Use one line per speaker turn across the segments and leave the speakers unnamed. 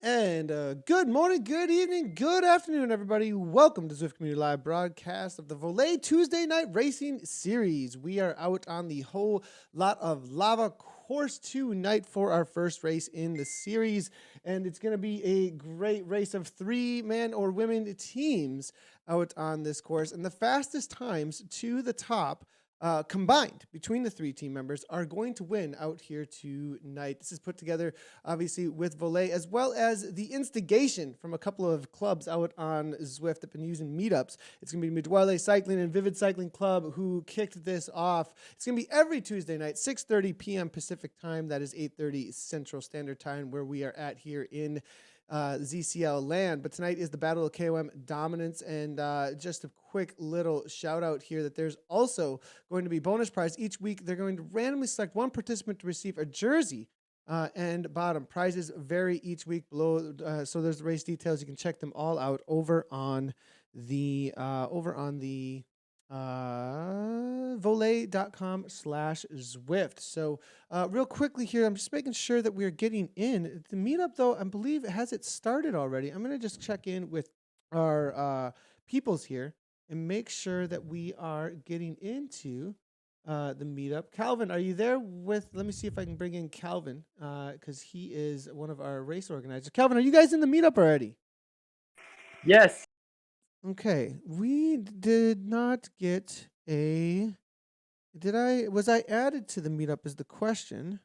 And good morning, good evening, good afternoon, everybody. Welcome to Zwift Community Live broadcast of the Vole Tuesday Night Racing Series. We are out on the whole lot of lava course 2 night for our first race in the series. And it's going to be a great race of 3 man or women teams out on this course. And the fastest times to the top combined between the 3 team members are going to win out here tonight. This is put together obviously with Vole, as well as the instigation from a couple of clubs out on Zwift that have been using meetups. It's going to be Midwale Cycling and Vivid Cycling Club who kicked this off. It's going to be every Tuesday night, 6:30 p.m. Pacific time. That is 8:30 Central Standard Time, where we are at here in ZCL land. But tonight is the Battle of KOM Dominance, and just a quick little shout out here that there's also going to be bonus prize each week. They're going to randomly select one participant to receive a jersey and bottom. Prizes vary each week below. So there's the race details. You can check them all out over on the Voler.com/Zwift. So real quickly here, I'm just making sure that we're getting in. The meetup, though, I believe has it started already. I'm going to just check in with our peoples here and make sure that we are getting into the meetup. Calvin, are you there with, let me see if I can bring in Calvin, because he is one of our race organizers. Calvin, are you guys in the meetup already?
Yes.
Okay, we did not get was I added to the meetup is the question.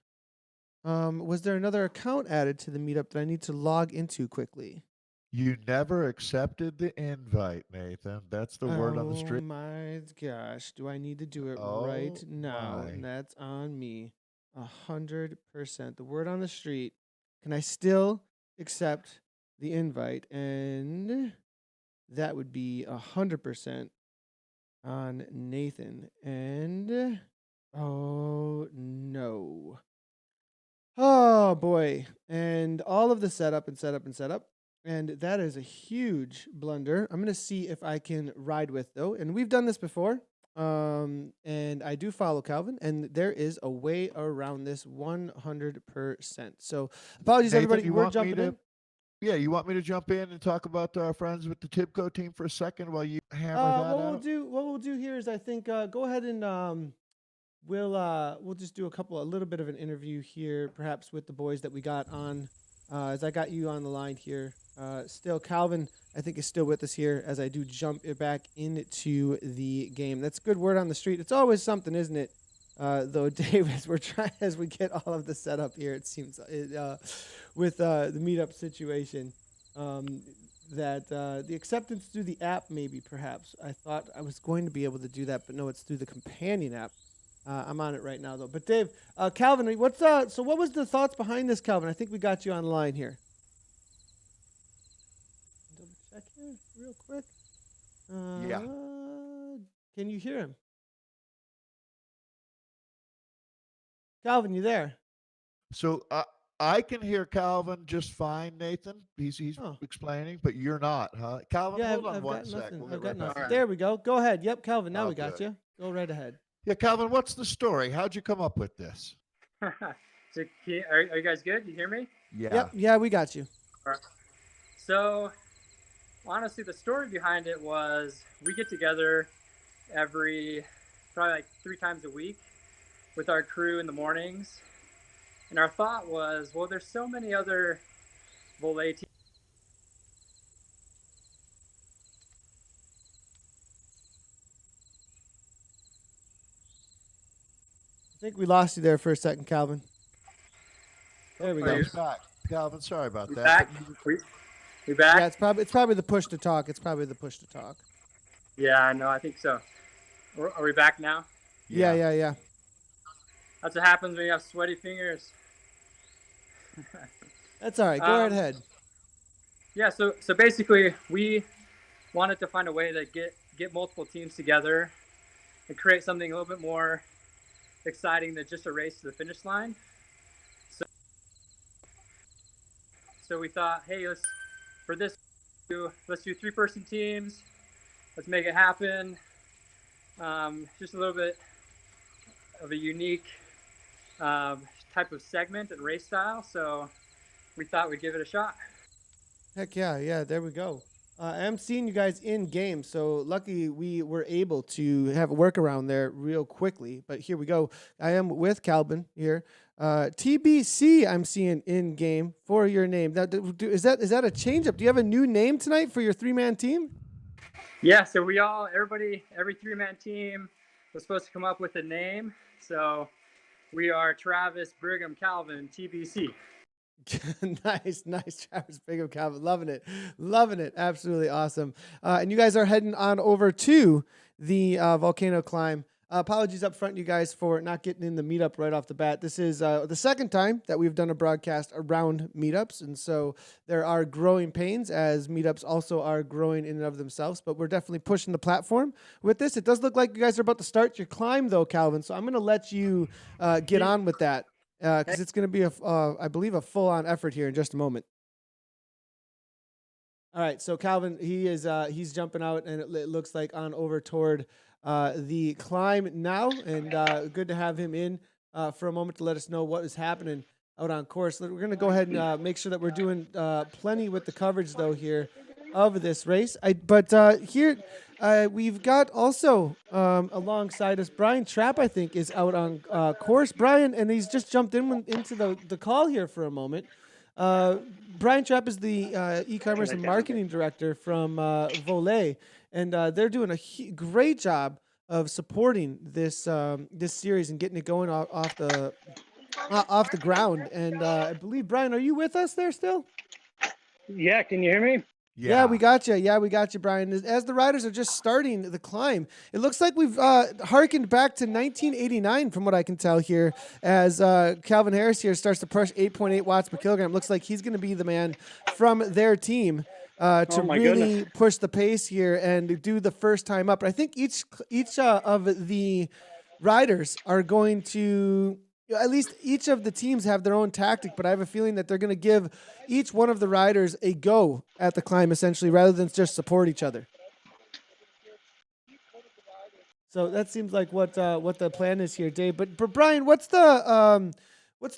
Was there another account added to the meetup that I need to log into quickly?
You never accepted the invite, Nathan. That's the word on the
Oh
street.
my gosh, do I need to do it right
Oh
now?
my.
And that's on me. 100%. The word on the street. Can I still accept the invite? And that would be 100% on Nathan. And oh no. Oh boy. And all of the setup and setup and setup. And that is a huge blunder. I'm going to see if I can ride with, though. And we've done this before. And I do follow Calvin. And there is a way around this 100%. So apologies,
Nathan,
everybody.
you
We're
want me
jumping
to?
in.
Yeah, you want me to jump in and talk about our friends with the Tibco team for a second while you hammer that out?
What we'll do here is I think go ahead and we'll just do a little bit of an interview here, perhaps with the boys that we got on. As I got you on the line here, still Calvin, I think is still with us here as I do jump it back into the game. That's good word on the street. It's always something, isn't it? Though, Dave, as we get all of the setup here, it seems with the meetup situation. That the acceptance through the app, maybe perhaps. I thought I was going to be able to do that, but no, it's through the companion app. I'm on it right now, though. But Dave, Calvin, so what was the thoughts behind this, Calvin? I think we got you online here. Double check here real quick.
Yeah.
Can you hear him? Calvin, you there?
So I can hear Calvin just fine, Nathan. He's
Oh.
explaining, but you're not, huh? Calvin,
Yeah,
hold on
I've
one
got
sec.
nothing.
We'll
I've
get
got
right back
nothing.
to you.
There we go. Go ahead. Yep, Calvin, now
Oh,
we got
good.
you. Go right ahead.
Yeah, Calvin, what's the story? How'd you come up with this?
So, are you guys good? You hear me?
Yeah.
Yep. Yeah, we got you.
All right. So, honestly, the story behind it was we get together probably like 3 times a week with our crew in the mornings. And our thought was, well, there's so many other Vole teams.
I think we lost you there for a second, Calvin. There we
Oh,
go.
he's back. Calvin, sorry about
We
that.
back? We back?
Yeah, it's probably the push to talk. It's probably the push to talk.
Yeah, I know. I think so. Are we back now?
Yeah.
That's what happens when you have sweaty fingers.
That's all right. Go right ahead.
Yeah, so basically we wanted to find a way to get multiple teams together and create something a little bit more exciting than just a race to the finish line. So we thought, hey, let's do 3-person teams. Let's make it happen. Just a little bit of a unique type of segment and race style. So we thought we'd give it a shot.
Heck yeah, yeah, there we go. I'm seeing you guys in game, so lucky we were able to have a workaround there real quickly. But here we go. I am with Calvin here. TBC, I'm seeing in game for your name. Now, is that a change up? Do you have a new name tonight for your 3-man team?
Yeah, so every 3-man team was supposed to come up with a name. So we are Travis, Brigham, Calvin, TBC.
Nice, nice, Travis Bingham, Calvin. Loving it. Absolutely awesome. And you guys are heading on over to the volcano climb. Apologies up front, you guys, for not getting in the meetup right off the bat. This is the second time that we've done a broadcast around meetups, and so there are growing pains as meetups also are growing in and of themselves. But we're definitely pushing the platform with this. It does look like you guys are about to start your climb, though, Calvin. So I'm going to let you get on with that because it's going to be I believe, a full-on effort here in just a moment. All right, so Calvin, he's jumping out, and it looks like on over toward the climb now, and good to have him in for a moment to let us know what is happening out on course. We're going to go ahead and make sure that we're doing plenty with the coverage, though, here of this race. Here we've got also alongside us Brian Trapp, I think, is out on course. Brian, and he's just jumped into the call here for a moment. Brian Trapp is the e-commerce and marketing director from Vole, and they're doing a great job of supporting this this series and getting it going off the ground. And I believe, Brian, are you with us there still?
Yeah, can you hear me?
Yeah, we got you. Yeah, we got you, Brian. As the riders are just starting the climb, it looks like we've harkened back to 1989 from what I can tell here, as Calvin Harris here starts to push 8.8 watts per kilogram. Looks like he's going to be the man from their team to really push the pace here and do the first time up. But I think each of the riders are going to, at least each of the teams have their own tactic, but I have a feeling that they're going to give each one of the riders a go at the climb, essentially, rather than just support each other. So that seems like what the plan is here, Dave. But Brian, what's the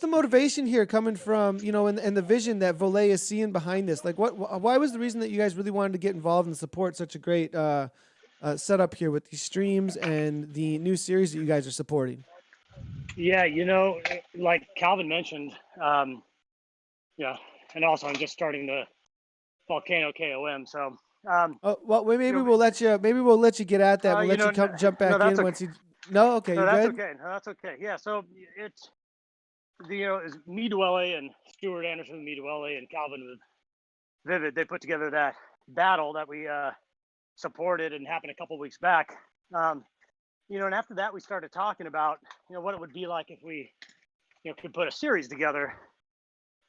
motivation here coming from, and the vision that Vole is seeing behind this? Like, why was the reason that you guys really wanted to get involved and support such a great setup here with these streams and the new series that you guys are supporting?
Yeah, like Calvin mentioned, yeah, and also I'm just starting the Volcano KOM, so.
Well, maybe we'll let you get at that. We'll let you jump back in once you. No, okay,
no,
you
that's
good?
okay. No, that's okay. Yeah, so it's it's me Dwelle and Stuart Anderson with me Dwelle and Calvin with Vivid. They put together that battle that we supported and happened a couple weeks back. And after that we started talking about what it would be like if we could put a series together.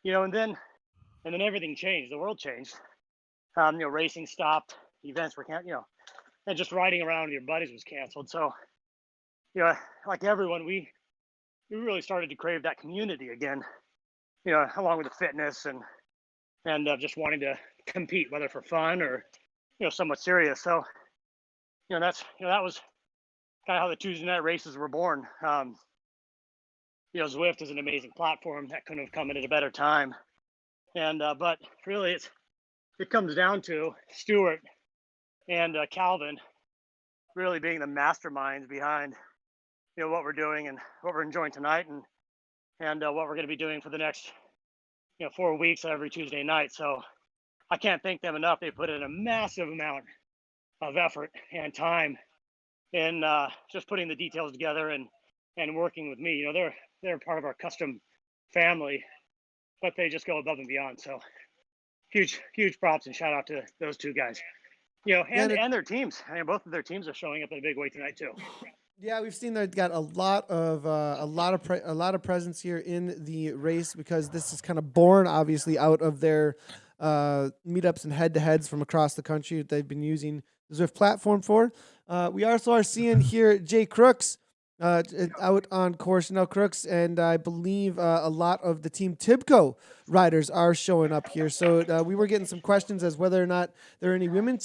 And then everything changed. The world changed. Racing stopped, events were canceled, and just riding around with your buddies was canceled. So, like everyone, we really started to crave that community again, along with the fitness and just wanting to compete, whether for fun or, somewhat serious. So, that was kind of how the Tuesday night races were born. Zwift is an amazing platform that couldn't have come in at a better time. And, but really it comes down to Stuart and Calvin really being the masterminds behind what we're doing and what we're enjoying tonight and what we're going to be doing for the next 4 weeks every Tuesday night. So I can't thank them enough. They put in a massive amount of effort and time in just putting the details together and working with me. They're part of our custom family, but they just go above and beyond. So huge props and shout out to those two guys. And their teams. I mean, both of their teams are showing up in a big way tonight too.
Yeah, we've seen they've got a lot of presence here in the race because this is kind of born, obviously, out of their meetups and head-to-heads from across the country that they've been using the Zwift platform for. We also are seeing here Jay Crooks out on course now, Crooks, and I believe a lot of the Team Tibco riders are showing up here. So we were getting some questions as whether or not there are any women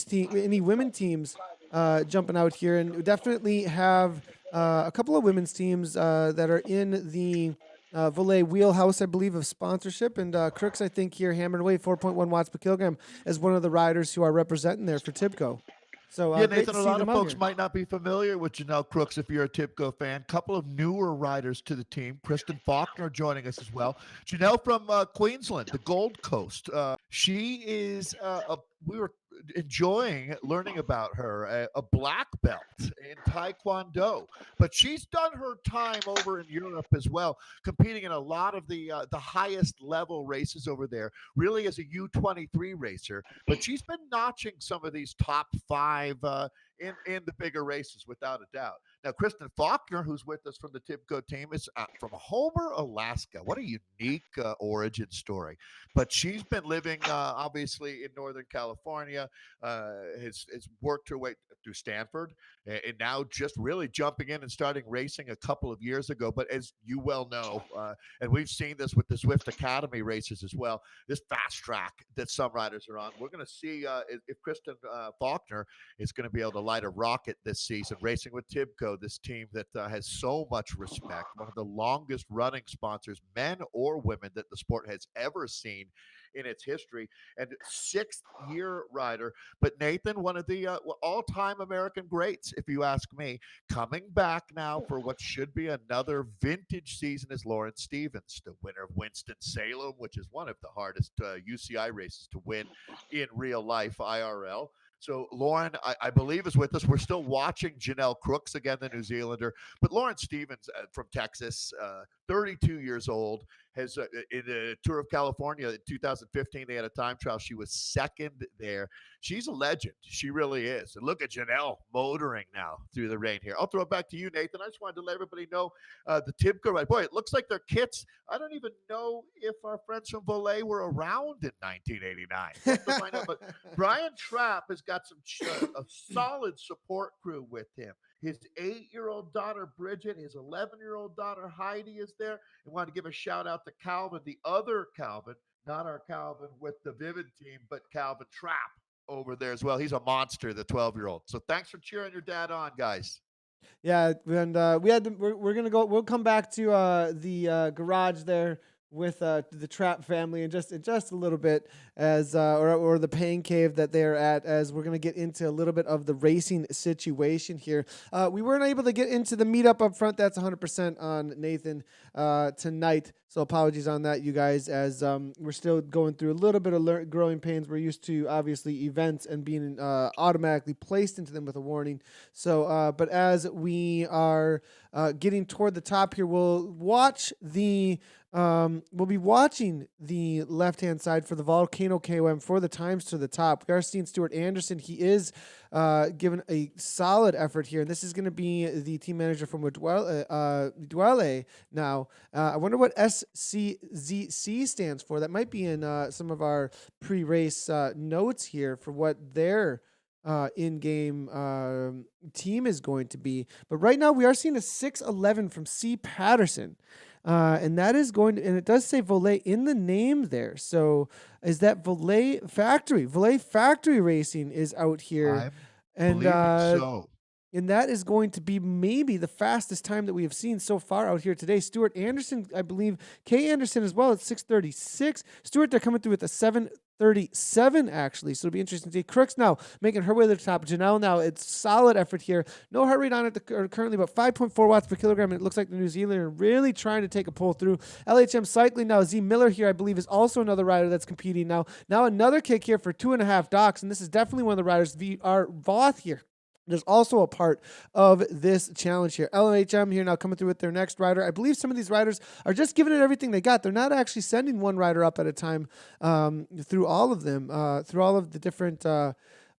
teams jumping out here, and we definitely have a couple of women's teams that are in the Vole wheelhouse, I believe, of sponsorship. And Crooks, I think, here hammered away 4.1 watts per kilogram as one of the riders who are representing there for Tibco. So
Yeah,
great to
Nathan, a
see
lot
them
of
out
folks
here.
might not be familiar with Janelle Crooks if you're a Tipco fan. Couple of newer riders to the team. Kristen Faulkner joining us as well. Janelle from Queensland, the Gold Coast. She is we were enjoying learning about her, a black belt in Taekwondo. But she's done her time over in Europe as well, competing in a lot of the highest level races over there, really as a U23 racer. But she's been notching some of these top five in the bigger races without a doubt. Now, Kristen Faulkner, who's with us from the Tibco team, is from Homer, Alaska. What a unique origin story. But she's been living, obviously, in Northern California, has worked her way through Stanford, and now just really jumping in and starting racing a couple of years ago. But as you well know, and we've seen this with the Zwift Academy races as well, this fast track that some riders are on. We're going to see if Kristen Faulkner is going to be able to light a rocket this season, racing with Tibco, this team that has so much respect, one of the longest running sponsors, men or women, that the sport has ever seen in its history, and sixth year rider. But Nathan, one of the all-time American greats, if you ask me, coming back now for what should be another vintage season is Lauren Stevens, the winner of Winston-Salem, which is one of the hardest UCI races to win in real life IRL. So Lauren, I believe, is with us. We're still watching Janelle Crooks, again, the New Zealander. But Lauren Stevens from Texas, 32 years old, has in the Tour of California in 2015, they had a time trial. She was second there. She's a legend. She really is. And look at Janelle motoring now through the rain here. I'll throw it back to you, Nathan. I just wanted to let everybody know the Tibco ride. Boy, it looks like their kits. I don't even know if our friends from Vole were around in 1989. We'll have to find out. But Brian Trapp has got a solid support crew with him. His 8-year-old daughter, Bridget, his 11-year-old daughter, Heidi, is there. And want to give a shout out to Calvin, the other Calvin, not our Calvin with the Vivid team, but Calvin Trapp over there as well. He's a monster, the 12-year-old. So thanks for cheering your dad on, guys.
Yeah, and we're gonna go. We'll come back to the garage there with the Trap family in just a little bit, as or the pain cave that they're at, as we're gonna get into a little bit of the racing situation here. We weren't able to get into the meetup up front. That's 100% on Nathan tonight. So apologies on that, you guys, as we're still going through a little bit of growing pains. We're used to, obviously, events and being automatically placed into them with a warning. So, but as we are getting toward the top here, we'll be watching the left-hand side for the Volcano KOM for the times to the top. We are seeing Stuart Anderson. He is given a solid effort here. And this is going to be the team manager from Dwelle now. I wonder what SCZC stands for. That might be in some of our pre-race notes here for what their in-game team is going to be. But right now we are seeing a 611 from C. Patterson. And that is going to, and it does say Vole in the name there. So is that Vole Factory? Vole Factory Racing is out here.
And so.
And that is going to be maybe the fastest time that we have seen so far out here today. Stuart Anderson, I believe, Kay Anderson as well at 6:36. Stuart, they're coming through at the 7:37 actually. So it'll be interesting to see. Crooks now making her way to the top. Janelle now, it's solid effort here. No heart rate on it currently, about 5.4 watts per kilogram. And it looks like the New Zealander really trying to take a pull through. LHM Cycling now, Z Miller here, I believe, is also another rider that's competing now. Now another kick here for 2.5 docks. And this is definitely one of the riders, VR Voth here. There's also a part of this challenge here. LHM here now coming through with their next rider. I believe some of these riders are just giving it everything they got. They're not actually sending one rider up at a time through all of them, through all of the different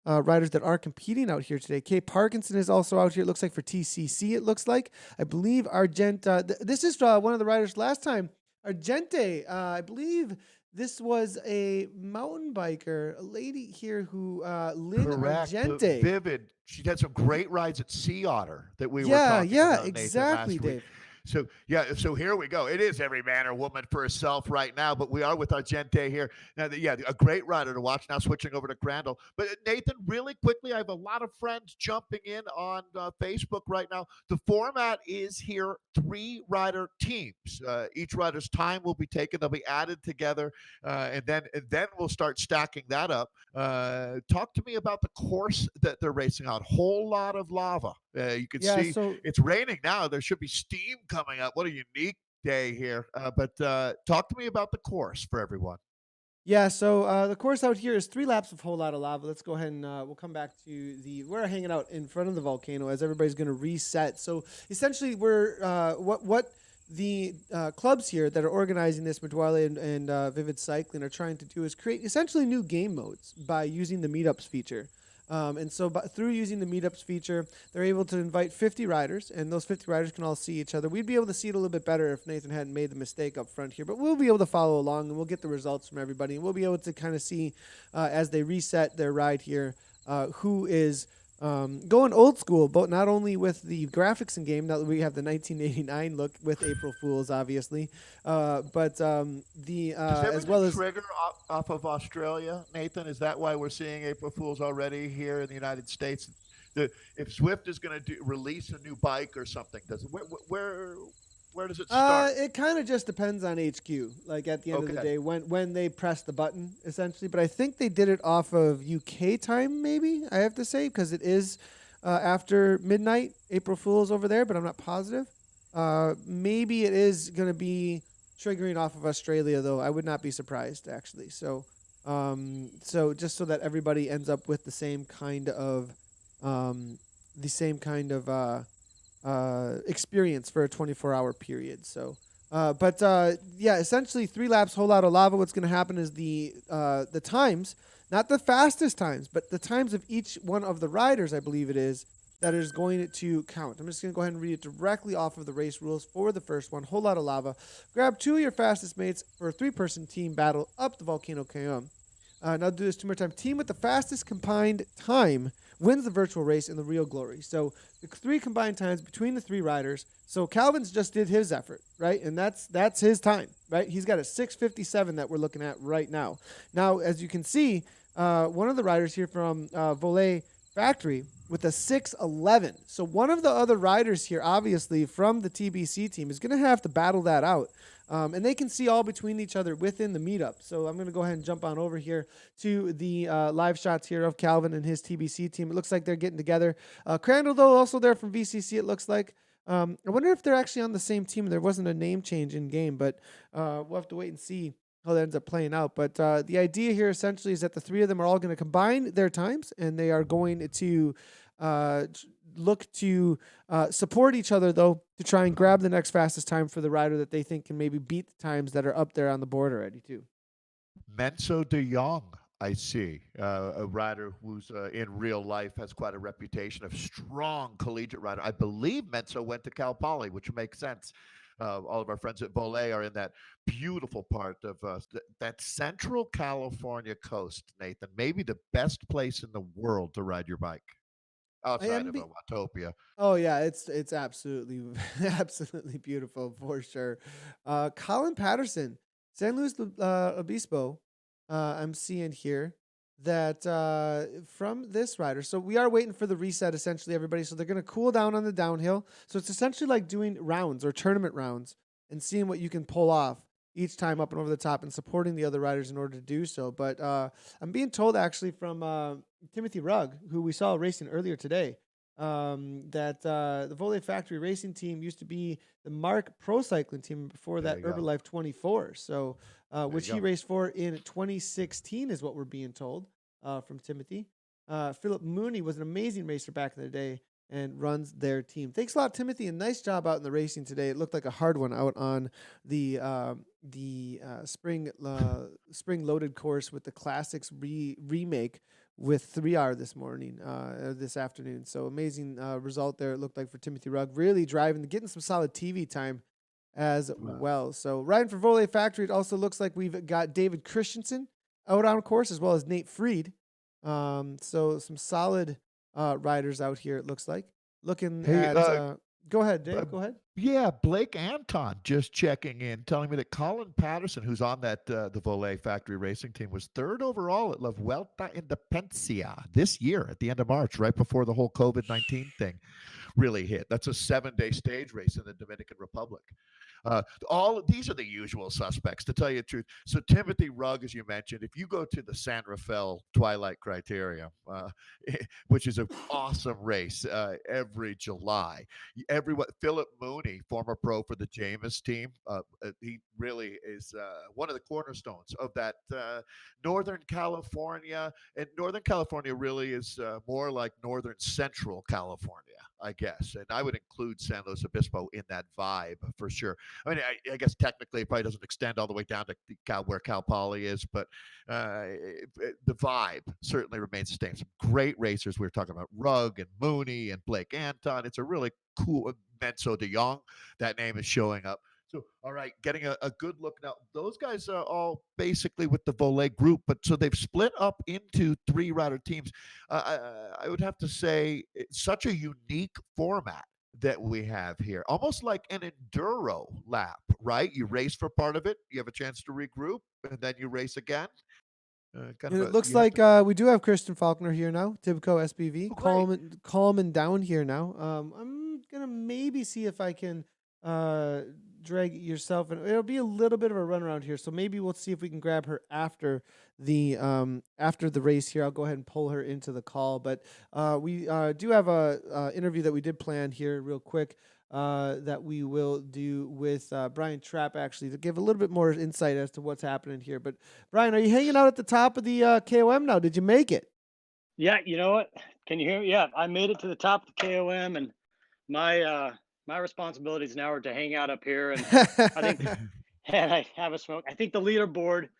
riders that are competing out here today. Kay Parkinson is also out here, it looks like, for TCC, it looks like. I believe Argenta, this is one of the riders last time. Argente, I believe this was a mountain biker, a lady here who Lynn Argente.
Vivid. She had some great rides at Sea Otter that we were talking about.
Yeah, exactly,
Nathan, last
Dave.
week. So here we go. It is every man or woman for herself right now, but we are with our Gente here. Now, a great rider to watch. Now switching over to Crandall. But Nathan, really quickly, I have a lot of friends jumping in on Facebook right now. The format is here 3-rider teams. Each rider's time will be taken. They'll be added together, and then we'll start stacking that up. Talk to me about the course that they're racing on. Whole lot of lava. You can
Yeah,
see
so
it's raining now. There should be steam coming up. What a unique day here. But talk to me about the course for everyone.
the course out here is 3 laps of whole lot of lava. Let's go ahead and we'll come back to we're hanging out in front of the volcano as everybody's going to reset. So essentially, we're what the clubs here that are organizing this, Medwale and Vivid Cycling, are trying to do is create essentially new game modes by using the meetups feature. Through using the meetups feature, they're able to invite 50 riders, and those 50 riders can all see each other. We'd be able to see it a little bit better if Nathan hadn't made the mistake up front here, but we'll be able to follow along, and we'll get the results from everybody, and we'll be able to kind of see as they reset their ride here who is going old school, but not only with the graphics in game. Now that we have the 1989 look with April Fools, obviously, but the
Does
as well
everything
as
trigger off of Australia, Nathan? Is that why we're seeing April Fools already here in the United States? If Swift is going to release a new bike or something, where does it start?
It kind of just depends on HQ. Like at the end of the
Okay.
day, when they press the button, essentially. But I think they did it off of UK time, maybe I have to say, because it is after midnight, April Fools over there. But I'm not positive. Maybe it is going to be triggering off of Australia, though. I would not be surprised actually. So just so that everybody ends up with um, the same kind of experience for a 24-hour period. Essentially 3 laps, whole lot of lava. What's going to happen is the times, not the fastest times, but the times of each one of the riders, I believe it is, that is going to count. I'm just going to go ahead and read it directly off of the race rules for the first one. Whole lot of lava. Grab 2 of your fastest mates for a 3-person team battle up the Volcano Canyon. Now do this 2 more times. Team with the fastest combined time wins the virtual race in the real glory. So the 3 combined times between the 3 riders. So Calvin's just did his effort, right? And that's his time, right? He's got a 6:57 that we're looking at right now. Now, as you can see, one of the riders here from Vole Factory with a 6:11. So one of the other riders here, obviously from the TBC team, is going to have to battle that out. And they can see all between each other within the meetup. So I'm going to go ahead and jump on over here to the live shots here of Calvin and his TBC team. It looks like they're getting together. Crandall, though, also there from VCC, it looks like. I wonder if they're actually on the same team. There wasn't a name change in game, but we'll have to wait and see how that ends up playing out. But the idea here essentially is that the 3 of them are all going to combine their times, and they are going to look to support each other, though, to try and grab the next fastest time for the rider that they think can maybe beat the times that are up there on the board already, too.
Menso de Jong, I see, a rider who's in real life has quite a reputation of strong collegiate rider. I believe Menso went to Cal Poly, which makes sense. All of our friends at Vole are in that beautiful part of that Central California coast, Nathan. Maybe the best place in the world to ride your bike outside of Watopia.
Oh yeah, it's absolutely absolutely beautiful for sure. Colin Patterson, San Luis Obispo. I'm seeing here that from this rider. So we are waiting for the reset, essentially, everybody. So they're going to cool down on the downhill. So it's essentially like doing rounds or tournament rounds and seeing what you can pull off each time up and over the top and supporting the other riders in order to do so. But I'm being told actually from Timothy Rugg, who we saw racing earlier today, that the Volley Factory Racing team used to be the Mark Pro Cycling team before that Herbalife 24. So, which he raced for in 2016 is what we're being told from Timothy. Philip Mooney was an amazing racer back in the day and runs their team. Thanks a lot, Timothy, and nice job out in the racing today. It looked like a hard one out on the spring loaded course with the Classics remake with 3R this afternoon. So amazing result there. It looked like for Timothy Rugg, really driving, getting some solid TV time as well. So riding for Vole Factory, it also looks like we've got David Christensen out on course as well as Nate Freed. So some solid riders out here. It looks like looking at. Go ahead, Dave. Go ahead.
Yeah, Blake Anton just checking in, telling me that Colin Patterson, who's on that the Vole factory racing team, was third overall at La Vuelta Independencia this year at the end of March, right before the whole COVID-19 thing really hit. That's a 7-day stage race in the Dominican Republic. All these are the usual suspects, to tell you the truth. So Timothy Rugg, as you mentioned, if you go to the San Rafael Twilight Criteria, which is an awesome race every July, everyone, Philip Mooney, former pro for the Jameis team, he really is one of the cornerstones of that Northern California. And Northern California really is more like Northern Central California, I guess. And I would include San Luis Obispo in that vibe for sure. I mean, I guess technically it probably doesn't extend all the way down to where Cal Poly is, but the vibe certainly remains the same. Some great racers. We were talking about Rugg and Mooney and Blake Anton. It's a really cool Menso de Jong. That name is showing up. So, all right, getting a good look now. Those guys are all basically with the Vole group, but so they've split up into 3-rider teams. I would have to say it's such a unique format that we have here, almost like an enduro lap, right? You race for part of it, you have a chance to regroup, and then you race again.
And it looks like we do have Kristen Faulkner here now, Tibco SBV, calm and down here now. I'm gonna maybe see if I can drag yourself, and it'll be a little bit of a run around here. So maybe we'll see if we can grab her after the race here. I'll go ahead and pull her into the call, but we do have a interview that we did plan here real quick. That we will do with Brian Trapp, actually, to give a little bit more insight as to what's happening here. But Brian, are you hanging out at the top of the KOM now? Did you make it?
Yeah, you know what? Can you hear me? Yeah, I made it to the top of the KOM, and my responsibilities now are to hang out up here, and I think and I have a smoke. I think the leaderboard.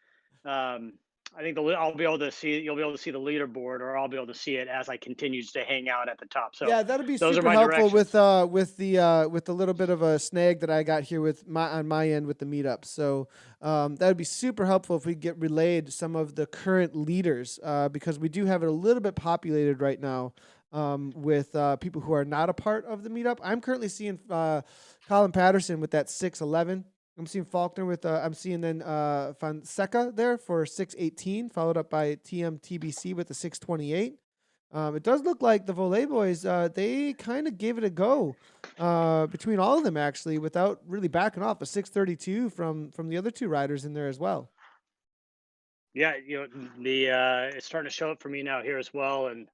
I think I'll be able to see it. You'll be able to see the leaderboard, or I'll be able to see it as I continues to hang out at the top. So
yeah, that'll be
those
super
are my
helpful
directions.
with the little bit of a snag that I got here with on my end with the meetup. So that would be super helpful if we get relayed some of the current leaders because we do have it a little bit populated right now with people who are not a part of the meetup. I'm currently seeing Colin Patterson with that 6'11". I'm seeing Faulkner with I'm seeing then Fonseca there for 6'18", followed up by TBC with the 6'28". It does look like the Vole boys, they kind of gave it a go between all of them, actually, without really backing off. A 6:32 from the other two riders in there as well.
Yeah, it's starting to show up for me now here as well, and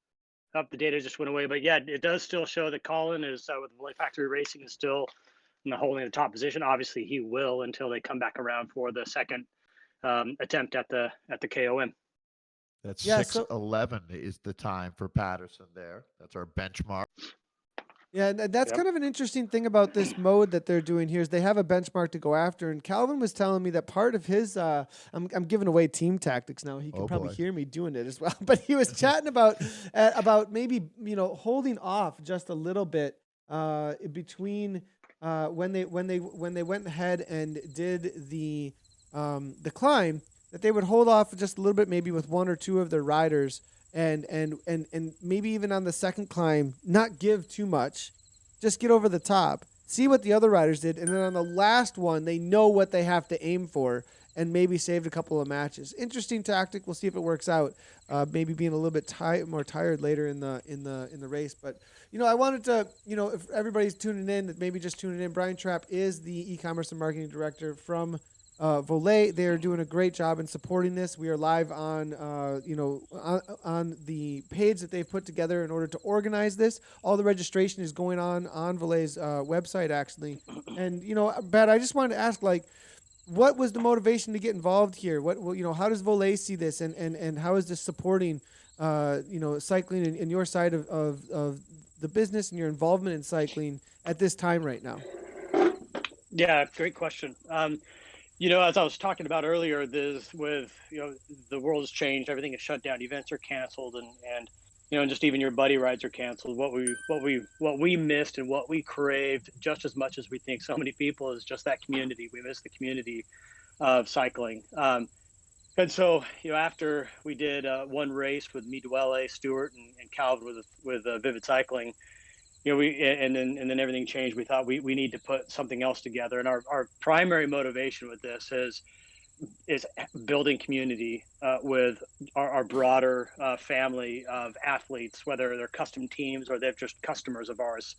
up the data just went away. But yeah, it does still show that Colin is with Vole Factory Racing is still holding the top position. Obviously, he will until they come back around for the second attempt at the KOM.
That's 6:11 is the time for Patterson there. That's our benchmark.
Yeah, and that's kind of an interesting thing about this mode that they're doing here is they have a benchmark to go after. And Calvin was telling me that part of his, I'm giving away team tactics now. He can probably hear me doing it as well. But he was chatting about maybe holding off just a little bit between when they went ahead and did the climb, that they would hold off just a little bit, maybe with one or two of their riders. And maybe even on the second climb, not give too much, just get over the top, see what the other riders did, and then on the last one, they know what they have to aim for, and maybe saved a couple of matches. Interesting tactic. We'll see if it works out. Maybe being a little bit more tired later in the race, but I wanted to if everybody's tuning in, maybe just tuning in. Brian Trapp is the e-commerce and marketing director from Vole. They are doing a great job in supporting this. We are live on on the page that they've put together in order to organize this. All the registration is going on Vole's website, actually. And Pat, I just wanted to ask, what was the motivation to get involved here? How does Vole see this, and how is this supporting cycling and your side of the business and your involvement in cycling at this time right now?
Yeah, great question. As I was talking about earlier, the world has changed. Everything is shut down. Events are canceled, and just even your buddy rides are canceled. What we missed and what we craved just as much as we think so many people is just that community. We miss the community of cycling. And so, after we did one race with me, Duelle, Stewart, and Calvin with Vivid Cycling, and then everything changed. We thought we need to put something else together, and our primary motivation with this is building community with our broader family of athletes, whether they're custom teams or they're just customers of ours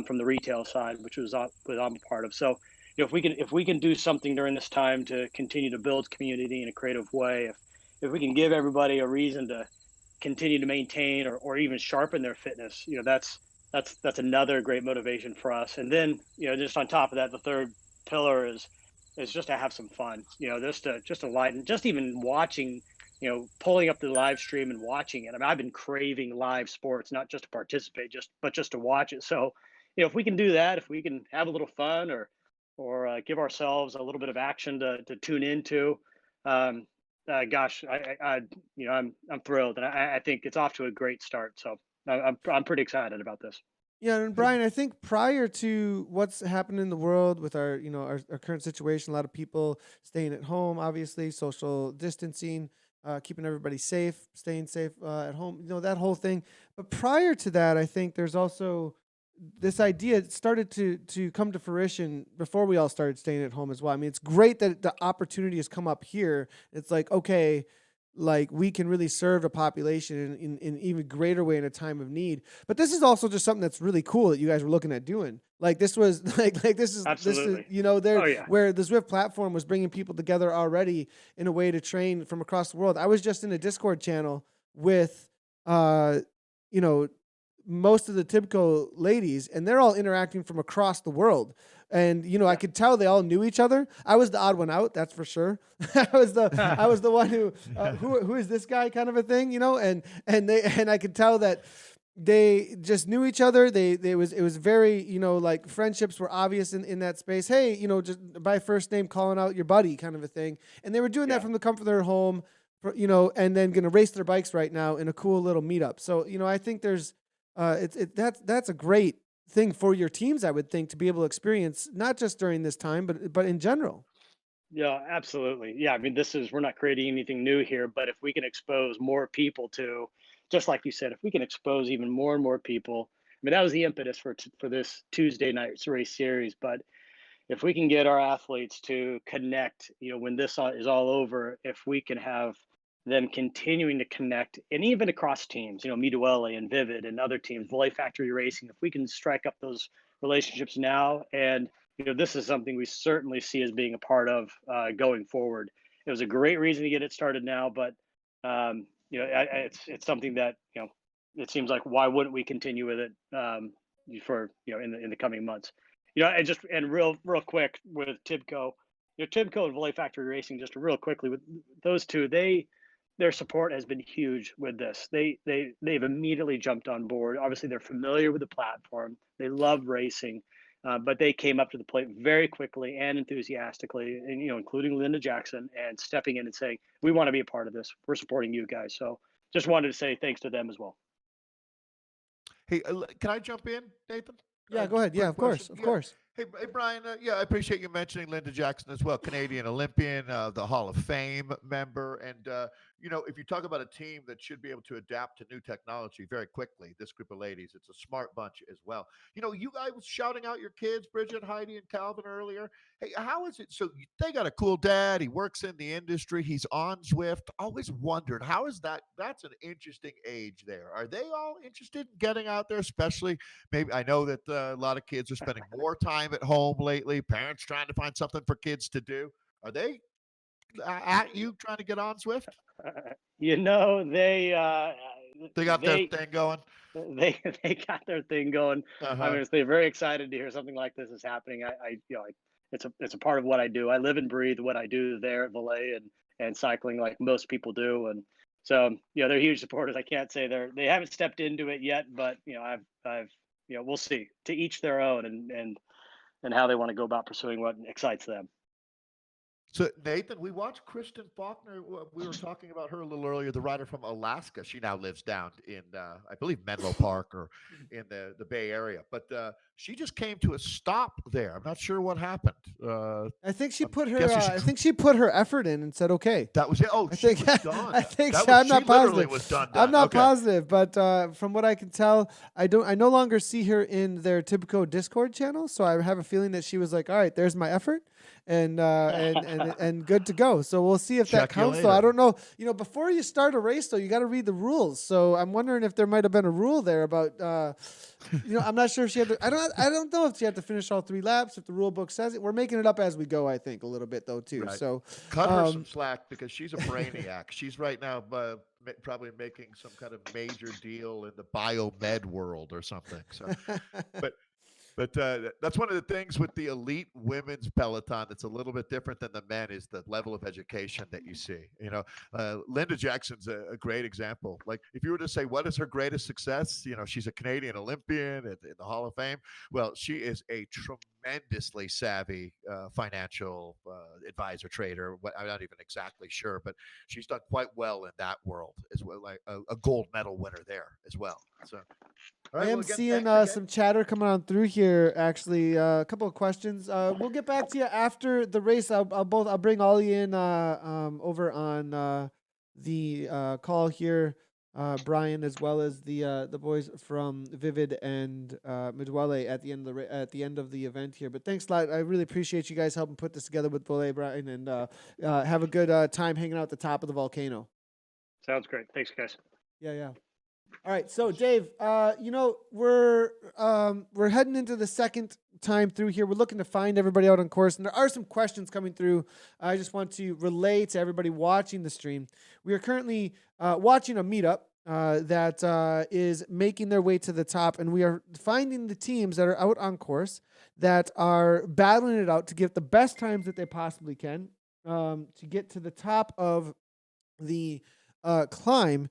from the retail side, which was what I'm a part of. So, if we can do something during this time to continue to build community in a creative way, if we can give everybody a reason to continue to maintain or even sharpen their fitness, that's another great motivation for us. And then, just on top of that, the third pillar is just to have some fun, just to lighten, just even watching, pulling up the live stream and watching it. I mean, I've been craving live sports, not just to participate, but just to watch it. So, if we can do that, if we can have a little fun or give ourselves a little bit of action to tune into, um, gosh, I'm thrilled, and I think it's off to a great start. So I'm pretty excited about this.
Yeah, and Brian, I think prior to what's happened in the world with our, our current situation, a lot of people staying at home, obviously, social distancing, keeping everybody safe, staying safe at home, that whole thing. But prior to that, I think there's also this idea started to come to fruition before we all started staying at home as well. I mean, it's great that the opportunity has come up here. It's like, okay, like we can really serve a population in even greater way in a time of need. But this is also just something that's really cool that you guys were looking at doing. Like this was like this is
Absolutely.
there
Oh yeah.
where the Zwift platform was bringing people together already in a way to train from across the world. I was just in a Discord channel with you know most of the Tibco ladies, and they're all interacting from across the world. And I
Yeah.
could tell they all knew each other. I was the odd one out, that's for sure. I was the one who is this guy kind of a thing, and I could tell that they just knew each other. It was very, like friendships were obvious in that space. Hey, just by first name calling out your buddy kind of a thing. And they were doing that
Yeah.
from the comfort of their home, and then going to race their bikes right now in a cool little meetup. So, I think there's that's a great thing for your teams, I would think, to be able to experience not just during this time, but in general.
Yeah, absolutely. Yeah, I mean, we're not creating anything new here, but if we can expose more people to, just like you said, if we can expose even more and more people, I mean, that was the impetus for this Tuesday night race series. But if we can get our athletes to connect, when is all over, if we can have them continuing to connect, and even across teams, Midwelle and Vivid and other teams, Vole Factory Racing, if we can strike up those relationships now, and this is something we certainly see as being a part of going forward. It was a great reason to get it started now, but it's something that it seems like, why wouldn't we continue with it for in the coming months? And real quick with Tibco, Tibco and Volley Factory Racing, just real quickly with those two, their support has been huge with this. They've immediately jumped on board. Obviously, they're familiar with the platform. They love racing, but they came up to the plate very quickly and enthusiastically, and including Linda Jackson, and stepping in and saying, "We want to be a part of this. We're supporting you guys." So, just wanted to say thanks to them as well.
Hey, can I jump in, Nathan?
Yeah, go ahead. Yeah,
Quick
of course,
question.
of
Yeah.
course.
Hey, Brian. Yeah, I appreciate you mentioning Linda Jackson as well, Canadian Olympian, the Hall of Fame member, and if you talk about a team that should be able to adapt to new technology very quickly, this group of ladies, it's a smart bunch as well. You guys was shouting out your kids, Bridget, Heidi, and Calvin earlier. Hey, how is it? So they got a cool dad. He works in the industry. He's on Zwift. Always wondered, how is that? That's an interesting age there. Are they all interested in getting out there, especially? Maybe I know that a lot of kids are spending more time at home lately. Parents trying to find something for kids to do. Are they at you trying to get on Swift?
They
They got their
they
thing going.
they got their thing going.
Uh
I
huh.
mean, they're very excited to hear something like this is happening. It's a part of what I do. I live and breathe what I do there at Volley and cycling, like most people do. And so they're huge supporters. I can't say they haven't stepped into it yet, but I've we'll see. To each their own, and how they want to go about pursuing what excites them.
So Nathan, we watched Kristen Faulkner. We were talking about her a little earlier. The rider from Alaska. She now lives down in, I believe, Menlo Park or in the Bay Area. But she just came to a stop there. I'm not sure what happened.
I think she
I'm
put her.
guessing she.
I think she put her effort in and said, "Okay."
That was it. Oh,
I
she
think.
was done.
I think
That
so.
was
I'm
she.
not
Literally
positive.
was done.
I'm not
Okay.
positive, but from what I can tell, I don't. I no longer see her in their typical Discord channel. So I have a feeling that she was like, "All right, there's my effort, and good to go." So we'll see if that
Check you
counts. Though I
later.
don't know. Before you start a race, though, you got to read the rules. So I'm wondering if there might have been a rule there about. I'm not sure if she had to. I don't know if she had to finish all 3 laps. If the rule book says it, we're making it up as we go. I think a little bit though too.
Right.
So
Cut her some slack because she's a brainiac. She's right now probably making some kind of major deal in the biomed world or something. So, but that's one of the things with the elite women's peloton that's a little bit different than the men is the level of education that you see. Linda Jackson's a great example. Like if you were to say what is her greatest success, she's a Canadian Olympian in the Hall of Fame. Well, she is a tremendously savvy financial advisor trader. I'm not even exactly sure, but she's done quite well in that world as well, like a gold medal winner there as well. So. All
I
right,
am
well, again,
seeing
thanks again.
some chatter coming on through here. Actually, a couple of questions. We'll get back to you after the race. I'll bring Ollie in over on the call here, Brian, as well as the boys from Vivid and Midwelle at the end of at the end of the event here. But thanks a lot. I really appreciate you guys helping put this together with Vole, Brian, and have a good time hanging out at the top of the volcano.
Sounds great. Thanks, guys.
Yeah. All right, so Dave, we're heading into the second time through here. We're looking to find everybody out on course, and there are some questions coming through. I just want to relay to everybody watching the stream. We are currently watching a meetup that is making their way to the top, and we are finding the teams that are out on course that are battling it out to get the best times that they possibly can to get to the top of the climb.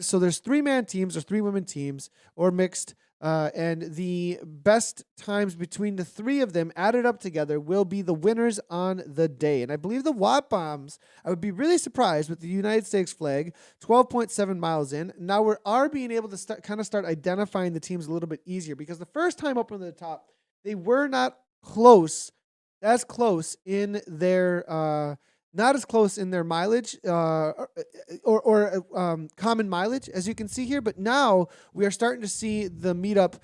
So there's 3-man teams or 3 women teams or mixed, and the best times between the 3 of them added up together will be the winners on the day. And I believe the Watt Bombs, I would be really surprised with the United States flag, 12.7 miles in. Now we are being able to start identifying the teams a little bit easier because the first time up to the top, they were not as close in their not as close in their mileage or common mileage, as you can see here. But now we are starting to see the meetup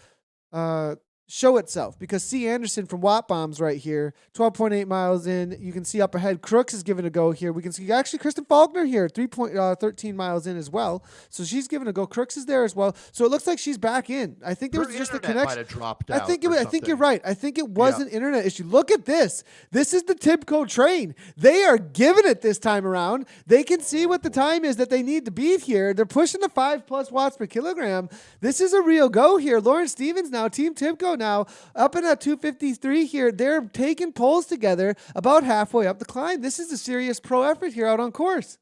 show itself because C. Anderson from Watt Bombs right here, 12.8 miles in. You can see up ahead, Crooks is giving a go here. We can see actually Kristen Faulkner here, 13 miles in as well. So she's giving a go. Crooks is there as well. So it looks like she's back in. I think there was just a connection.
Might have dropped
I
out
think
or
I think you're
something.
right. I think it was an internet issue. Look at this. This is the Tibco train. They are giving it this time around. They can see what the time is that they need to beat here. They're pushing the 5+ watts per kilogram. This is a real go here. Lauren Stevens now, Team Tibco now, up in at 253 here. They're taking poles together about halfway up the climb. This is a serious pro effort here out on course.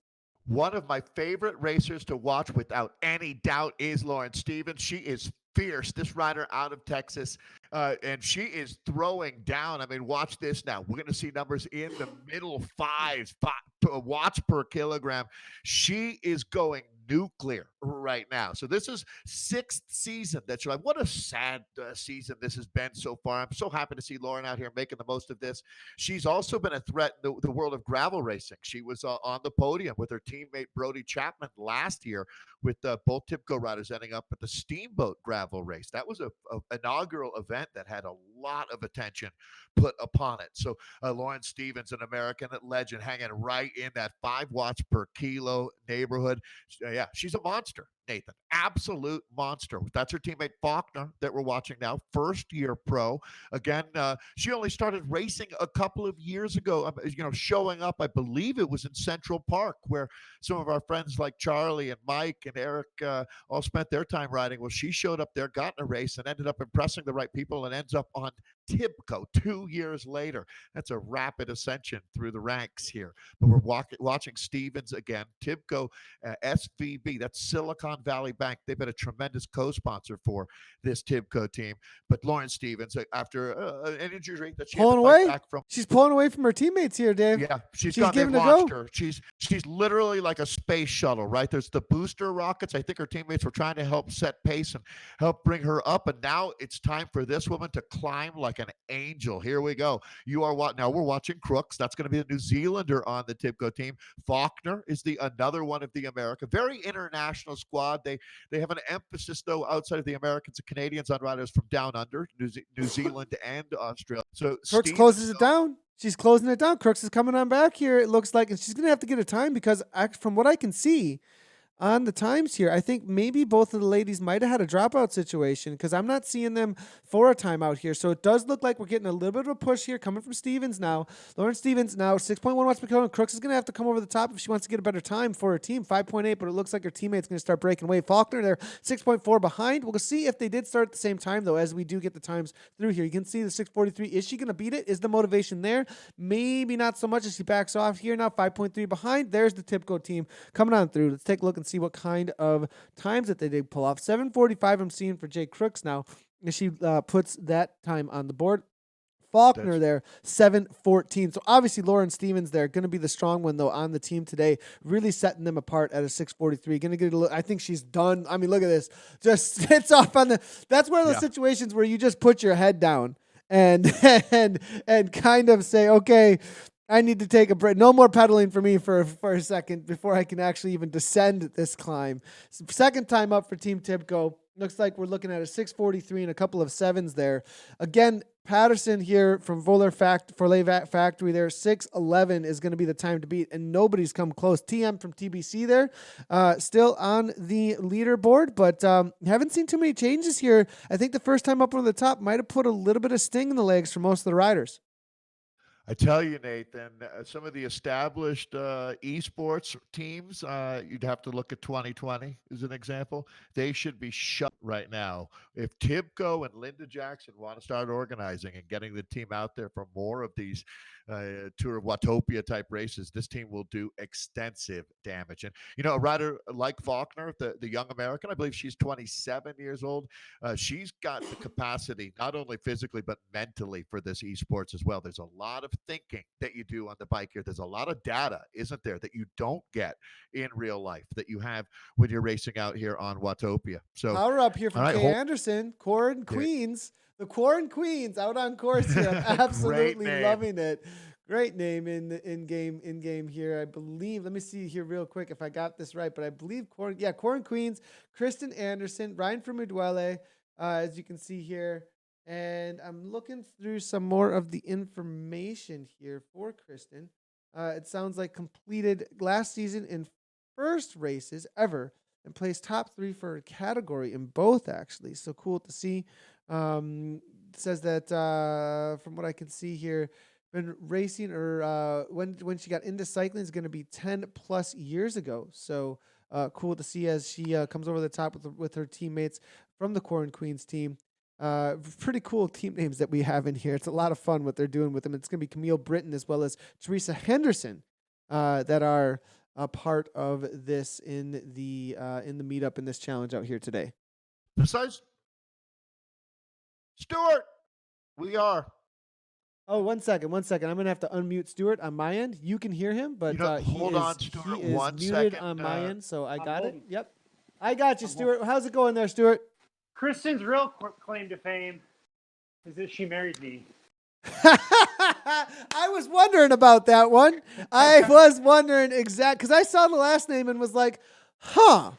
One of my favorite racers to watch without any doubt is Lauren Stevens. She is fierce, this rider out of Texas, and she is throwing down. I mean, watch this now. We're going to see numbers in the middle 5 watts per kilogram. She is going nuclear right now. So this is 6th season that you're like, what a sad season this has been so far. I'm so happy to see Lauren out here making the most of this. She's also been a threat in the world of gravel racing. She was on the podium with her teammate Brody Chapman last year with both Tibco riders ending up at the Steamboat gravel race. That was a inaugural event that had a lot of attention put upon it. So Lauren Stevens, an American legend, hanging right in that 5 watts per kilo neighborhood. Yeah, she's a monster, Nathan. Absolute monster. That's her teammate Faulkner that we're watching now. First year pro. Again, she only started racing a couple of years ago. Showing up, I believe it was in Central Park, where some of our friends like Charlie and Mike and Eric all spent their time riding. Well, she showed up there, got in a race, and ended up impressing the right people, and ends up on Tibco 2 years later. That's a rapid ascension through the ranks here. But we're watching Stevens again. Tibco, SVB, that's Silicon Valley Bank. They've been a tremendous co-sponsor for this Tibco team. But Lauren Stevens, after an injury that she had to fight back from.
She's pulling away from her teammates here, Dave.
Yeah,
she's
they've
giving it a
launched
go.
her. She's literally like a space shuttle, right? There's the booster rockets. I think her teammates were trying to help set pace and help bring her up. And now it's time for this woman to climb like an angel. Here we go. Now we're watching Crooks. That's going to be the New Zealander on the Tibco team. Faulkner is another one of the America. Very international squad. They have an emphasis though outside of the Americans and Canadians on riders from down under, New Zealand and Australia. So
Crooks closes it down. She's closing it down. Crooks is coming on back here, it looks like, and she's going to have to get a time because from what I can see on the times here, I think maybe both of the ladies might have had a dropout situation because I'm not seeing them for a timeout here. So it does look like we're getting a little bit of a push here coming from Stevens now. Lauren Stevens now 6.1 watts per kilometer. Crooks is going to have to come over the top if she wants to get a better time for her team. 5.8, but it looks like her teammate's going to start breaking away. Faulkner, they're 6.4 behind. We'll see if they did start at the same time, though, as we do get the times through here. You can see the 6:43. Is she going to beat it? Is the motivation there? Maybe not so much as she backs off here now. 5.3 behind. There's the Tibco team coming on through. Let's take a look and see what kind of times that they did pull off. 7:45 I'm seeing for Jay Crooks now. And she puts that time on the board. Faulkner there, 7:14. So obviously Lauren Stevens there, going to be the strong one though on the team today, really setting them apart at a 6:43. Going to get a look. I think she's done. I mean, look at this. Just sits off on the. That's one of those situations where you just put your head down and and kind of say, okay, I need to take a break. No more pedaling for me for a second before I can actually even descend this climb. Second time up for Team Tibco. Looks like we're looking at a 6:43 and a couple of sevens there. Again, Patterson here from Voler Factory there, 6:11 is going to be the time to beat, and nobody's come close. TM from TBC there, still on the leaderboard, but haven't seen too many changes here. I think the first time up on the top might have put a little bit of sting in the legs for most of the riders.
I tell you, Nathan, some of the established esports teams, you'd have to look at 2020 as an example. They should be shut right now. If Tibco and Linda Jackson want to start organizing and getting the team out there for more of these Tour of Watopia type races, this team will do extensive damage. And, a rider like Faulkner, the young American, I believe she's 27 years old. She's got the capacity, not only physically, but mentally for this esports as well. There's a lot of thinking that you do on the bike here. There's a lot of data, isn't there, that you don't get in real life that you have when you're racing out here on Watopia. So
power up here from Kay Anderson, Corn Queens. The Corn Queens out on course here. I'm absolutely loving it. Great name in game here. I believe. Let me see here real quick if I got this right, but I believe Corn Queens, Kristen Anderson, Ryan from Udwele, as you can see here. And I'm looking through some more of the information here for Kristen. It sounds like completed last season in first races ever and placed top 3 for a category in both, actually. So cool to see. Says that from what I can see here, been racing or when she got into cycling is going to be 10 plus years ago. So cool to see as she comes over the top with her teammates from the Corn Queens team. Pretty cool team names that we have in here. It's a lot of fun what they're doing with them. It's going to be Camille Britton as well as Teresa Henderson that are a part of this in the meetup in this challenge out here today.
Besides Stuart, we are.
Oh, one second. I'm going to have to unmute Stuart on my end. You can hear him, but
hold on, Stuart,
he is
one
muted
second,
on my end, so I got it. Yep. I got you, Stuart. How's it going there, Stuart?
Kristen's real claim to fame is that she married me.
I was wondering about that one. I was wondering because I saw the last name and was like, huh.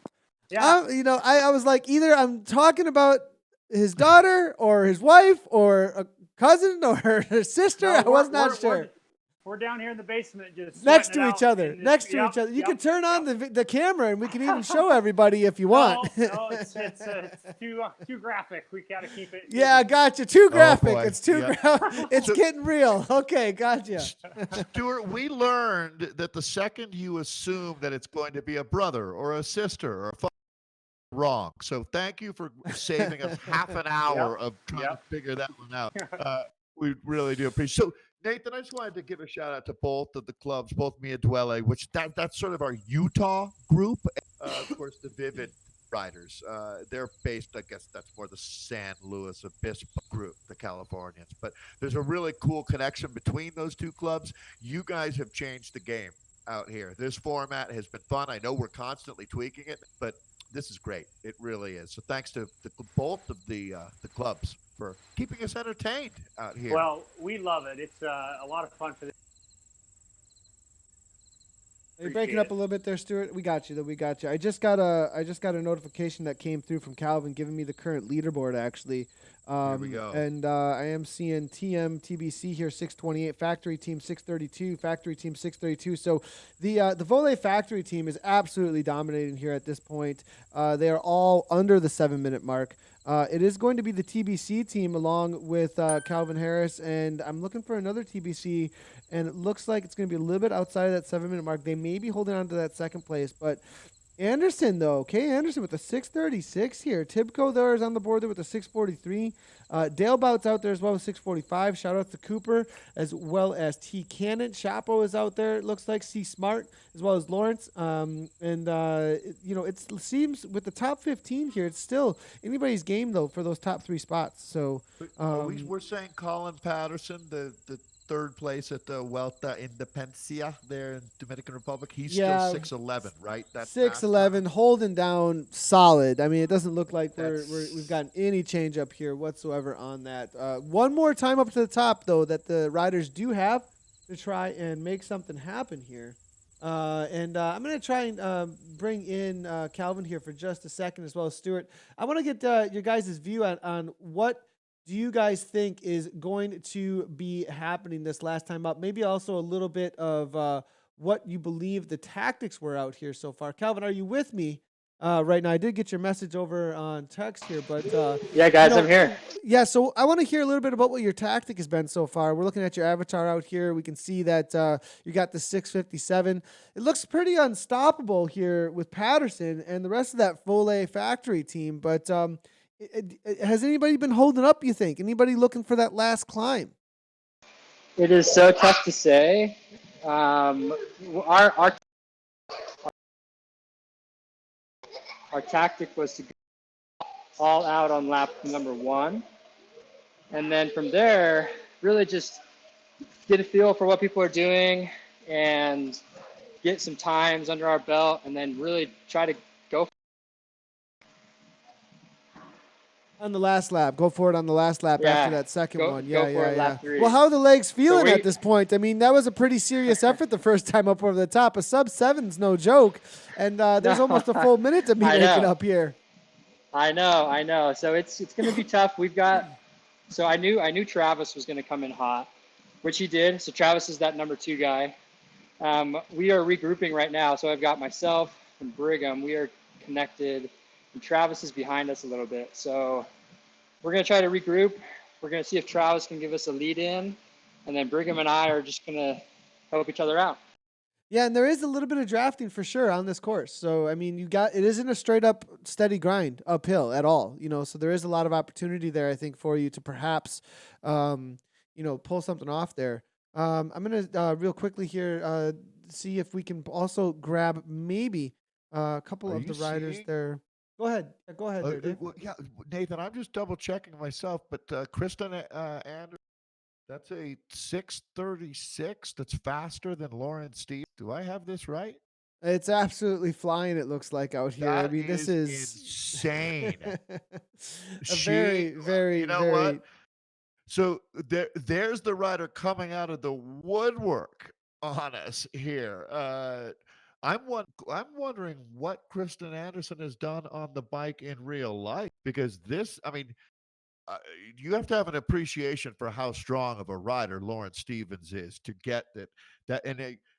Yeah.
I was like, either I'm talking about his daughter or his wife or a cousin or her sister. I was not sure.
We're down here in the basement just
next to each other. You can turn on the camera and we can even show everybody if you want.
No, it's too graphic. We got to keep it.
Yeah, gotcha. Too graphic.
Boy.
It's too it's getting real. Okay, gotcha.
Stuart, we learned that the second you assume that it's going to be a brother or a sister or a father, wrong. So thank you for saving us half an hour of trying to figure that one out. We really do appreciate. So, Nathan, I just wanted to give a shout out to both of the clubs, both me and Dwelle, which that's sort of our Utah group. Of course, the Vivid Riders. They're based, I guess, that's more the San Luis Obispo group, the Californians. But there's a really cool connection between those two clubs. You guys have changed the game out here. This format has been fun. I know we're constantly tweaking it, but this is great. It really is. So thanks to both of the clubs for keeping us entertained out here.
Well, we love it. It's a lot of fun for the.
You're breaking up a little bit there, Stuart. We got you though. We got you. I just got a notification that came through from Calvin giving me the current leaderboard actually.
Here we go.
And I am seeing TM TBC here 628, Factory Team 632, Factory Team 632. So the Vole Factory Team is absolutely dominating here at this point. They are all under the 7-minute mark. It is going to be the TBC team along with Calvin Harris, and I'm looking for another TBC, and it looks like it's going to be a little bit outside of that 7-minute mark. They may be holding on to that second place, but Anderson, though, Kay Anderson with the 636 here. Tibco there is on the board there with the 643. Dale Bout's out there as well with 645. Shout out to Cooper as well as T. Cannon. Chapo is out there, it looks like. C. Smart as well as Lawrence. It seems with the top 15 here, it's still anybody's game, though, for those top 3 spots. So
we're saying Colin Patterson, the third place at the Vuelta Independencia there in Dominican Republic. He's still 6'11", right? That's
6'11", holding down solid. I mean, it doesn't look like we've gotten any change up here whatsoever on that. One more time up to the top, though, that the riders do have to try and make something happen here. I'm going to try and bring in Calvin here for just a second, as well as Stuart. I want to get your guys' view on what do you guys think is going to be happening this last time up? Maybe also a little bit of what you believe the tactics were out here so far. Calvin, are you with me right now? I did get your message over on text here, but
yeah, guys, I'm here.
Yeah, so I want to hear a little bit about what your tactic has been so far. We're looking at your avatar out here. We can see that you got the 657. It looks pretty unstoppable here with Patterson and the rest of that Vole factory team, but has anybody been holding up, you think? Anybody looking for that last climb?
It is so tough to say. Our tactic was to go all out on lap number 1. And then from there, really just get a feel for what people are doing and get some times under our belt, and then really try to go
on the last lap. Go for it on the last lap after that second one.
Go for it, lap 3.
Well, how are the legs feeling at this point? I mean, that was a pretty serious effort the first time up over the top. A sub-7's no joke, and there's almost a full minute to be making up here.
I know. So it's going to be tough. So I knew Travis was going to come in hot, which he did. So Travis is that number 2 guy. We are regrouping right now. So I've got myself and Brigham. We are connected. And Travis is behind us a little bit. So we're going to try to regroup. We're going to see if Travis can give us a lead in. And then Brigham and I are just going to help each other out.
Yeah, and there is a little bit of drafting for sure on this course. So, I mean, it isn't a straight up steady grind uphill at all, so there is a lot of opportunity there, I think, for you to perhaps, pull something off there. I'm going to real quickly here see if we can also grab maybe a couple of the riders there. Go ahead. Go ahead there, Dave.
Yeah, Nathan, I'm just double checking myself, but Kristen Anderson, that's a 636. That's faster than Lauren Steve. Do I have this right?
It's absolutely flying, it looks like, out here. I mean, this is
insane.
Very, very,
what? So there's the rider coming out of the woodwork on us here. I'm wondering what Kristen Anderson has done on the bike in real life, because you have to have an appreciation for how strong of a rider Lauren Stevens is to get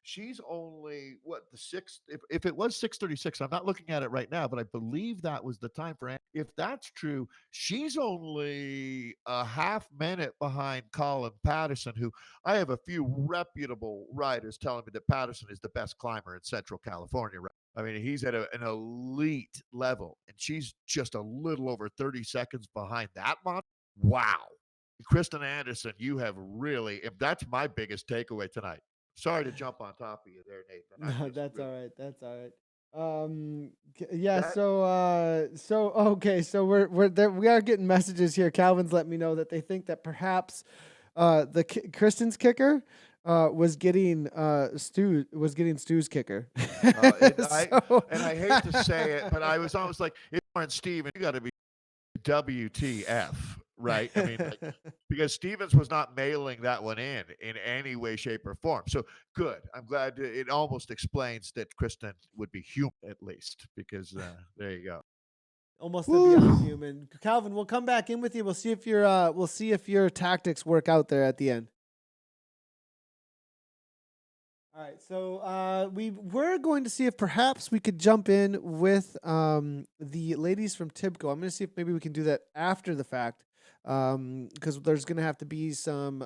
she's only the sixth. If it was 636, I'm not looking at it right now, but I believe that was the time for. If that's true, she's only a half minute behind Colin Patterson, who I have a few reputable riders telling me that Patterson is the best climber in Central California. I mean, he's at an elite level, and she's just a little over 30 seconds behind that monster. Wow. Kristen Anderson, you have really, if that's my biggest takeaway tonight. Sorry to jump on top of you there, Nathan. I
No,
just
that's all
really,
right. That's all right. Yeah.
that
So okay. So we're there. We are getting messages here. Calvin's let me know that they think that perhaps Kristen's kicker was getting Stu's kicker.
and
So
I hate to say it, but I was almost like, it's Warren Stevens, you got to be WTF, right? I mean, like, because Stevens was not mailing that one in any way, shape, or form. So good. I'm glad it almost explains that Kristen would be human at least, because there you go.
almost a
Woo.
beyond human. Calvin, we'll come back in with you. We'll see if your tactics work out there at the end. All right, so we're going to see if perhaps we could jump in with the ladies from Tibco. I'm going to see if maybe we can do that after the fact, because there's going to have to be some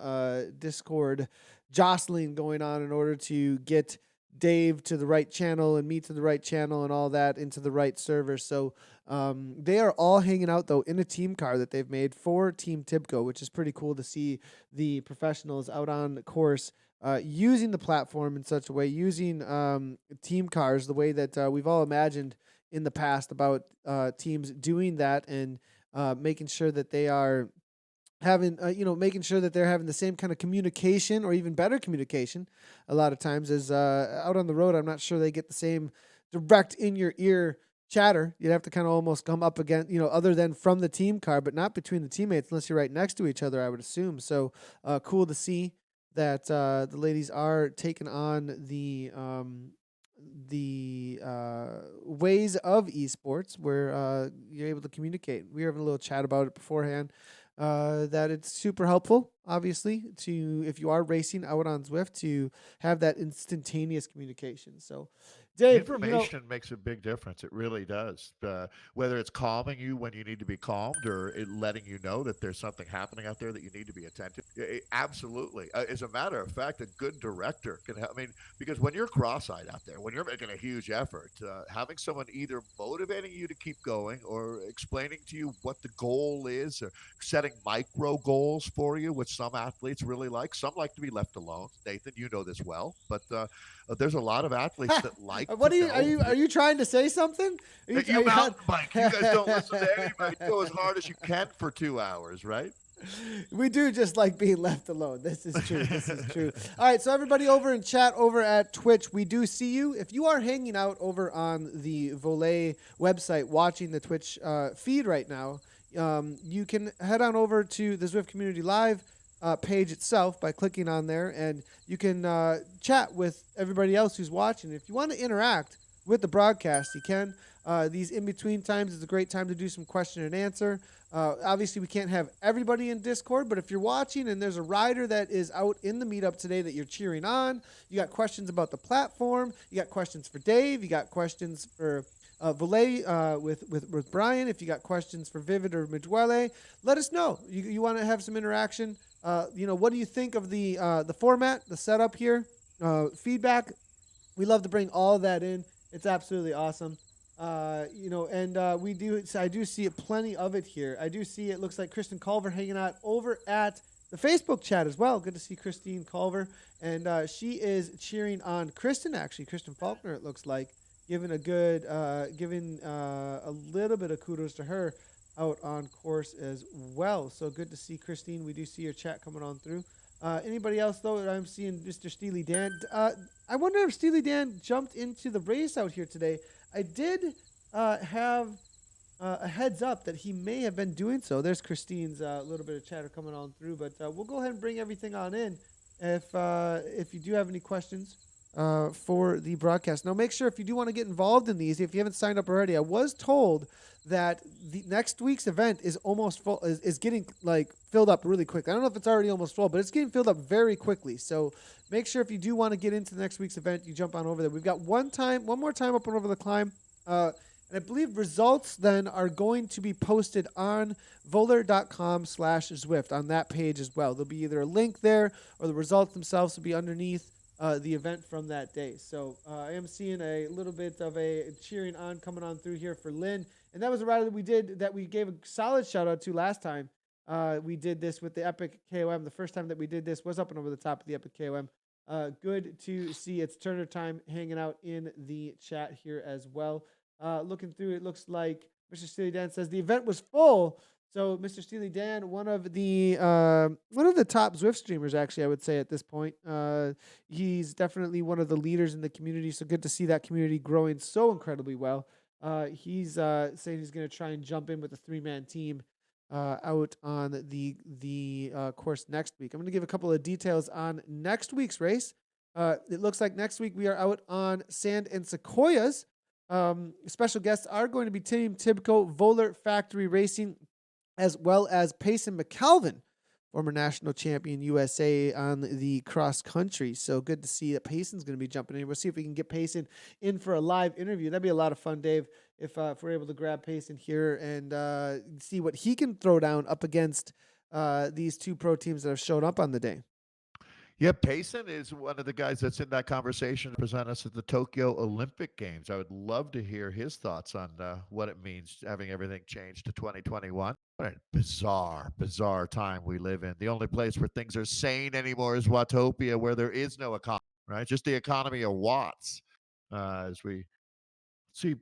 Discord jostling going on in order to get Dave to the right channel and me to the right channel and all that into the right server. So they are all hanging out though in a team car that they've made for Team Tibco, which is pretty cool to see the professionals out on the course using the platform in such a way, using team cars the way that we've all imagined in the past about teams doing that and making sure that they are having, making sure that they're having the same kind of communication or even better communication a lot of times as out on the road. I'm not sure they get the same direct in your ear chatter. You'd have to kind of almost come up again, other than from the team car, but not between the teammates unless you're right next to each other, I would assume. So cool to see that the ladies are taking on the ways of esports where you're able to communicate. We were having a little chat about it beforehand. That it's super helpful, obviously, to if you are racing out on Zwift to have that instantaneous communication. So, Dave,
Information makes a big difference. It really does. Whether it's calming you when you need to be calmed or it letting you know that there's something happening out there that you need to be attentive. Absolutely. As a matter of fact, a good director can help. I mean, because when you're cross-eyed out there, when you're making a huge effort, having someone either motivating you to keep going or explaining to you what the goal is or setting micro goals for you, which some athletes really like. Some like to be left alone. Nathan, you know this well, but there's a lot of athletes that like
what
to
are you? Are
know
you? Are you trying to say something?
that you mountain bike. You guys don't listen to anybody. You go as hard as you can for 2 hours, right?
We do just like being left alone. This is true. This is true. All right, so everybody over in chat over at Twitch, we do see you. If you are hanging out over on the Vole website watching the Twitch feed right now, you can head on over to the Zwift Community Live page itself by clicking on there, and you can chat with everybody else who's watching. If you want to interact with the broadcast, you can. These in-between times is a great time to do some question and answer. Obviously, we can't have everybody in Discord, but if you're watching and there's a rider that is out in the meetup today that you're cheering on, you got questions about the platform, you got questions for Dave, you got questions for Vole with Brian, if you got questions for Vivid or Midwelle, let us know. You want to have some interaction. What do you think of the format, the setup here, feedback? We love to bring all of that in. It's absolutely awesome. We do. So I do see plenty of it here. I do see it. Looks like Kristen Culver hanging out over at the Facebook chat as well. Good to see Christine Culver, and she is cheering on Kristen. Actually, Kristen Faulkner. It looks like giving a little bit of kudos to her out on course as well. So good to see Christine. We do see your chat coming on through. Anybody else though? I'm seeing Mr. Steely Dan. I wonder if Steely Dan jumped into the race out here today. I did have a heads up that he may have been doing so. There's Christine's little bit of chatter coming on through, but we'll go ahead and bring everything on in if you do have any questions for the broadcast. Now, make sure if you do want to get involved in these, if you haven't signed up already, I was told that the next week's event is almost full, is getting filled up really quick. I don't know if it's already almost full, but it's getting filled up very quickly. So make sure if you do want to get into the next week's event, you jump on over there. We've got one more time up and over the climb. And I believe results then are going to be posted on voler.com/Zwift on that page as well. There'll be either a link there or the results themselves will be underneath the event from that day. So I am seeing a little bit of a cheering on coming on through here for Lynn. And that was a rider that we gave a solid shout out to last time. We did this with the Epic KOM. The first time that we did this was up and over the top of the Epic KOM. Good to see it's Turner time hanging out in the chat here as well. Looking through, it looks like Mr. Steely Dan says the event was full. So Mr. Steely Dan, one of the top Zwift streamers, actually, I would say at this point. He's definitely one of the leaders in the community. So good to see that community growing so incredibly well. He's saying he's going to try and jump in with a 3-man team out on the course next week. I'm going to give a couple of details on next week's race. It looks like next week we are out on Sand and Sequoias. Special guests are going to be Team Tibco, Voler Factory Racing, as well as Payson McCalvin, former national champion USA on the cross country. So good to see that Payson's going to be jumping in. We'll see if we can get Payson in for a live interview. That'd be a lot of fun, Dave, if we're able to grab Payson here and see what he can throw down up against these two pro teams that have shown up on the day.
Yeah, Payson is one of the guys that's in that conversation to present us at the Tokyo Olympic Games. I would love to hear his thoughts on what it means having everything changed to 2021. What a bizarre time we live in. The only place where things are sane anymore is Watopia, where there is no economy, right? Just the economy of watts. As we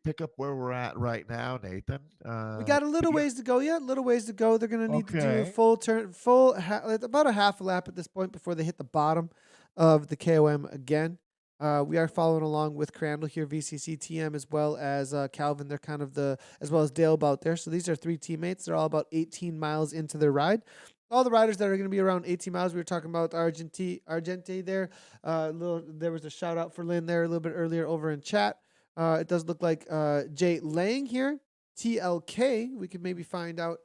pick up where we're at right now, Nathan.
We got a little ways to go yet. Little ways to go. They're going to need to do a
Okay.
full turn, about a half a lap at this point before they hit the bottom of the KOM again. We are following along with Crandall here, VCC TM, as well as Calvin. They're kind of as well as Dale about there. So these are 3 teammates. They're all about 18 miles into their ride. All the riders that are going to be around 18 miles. We were talking about Argente there. There was a shout out for Lynn there a little bit earlier over in chat. It does look like Jay Lang here, TLK. We could maybe find out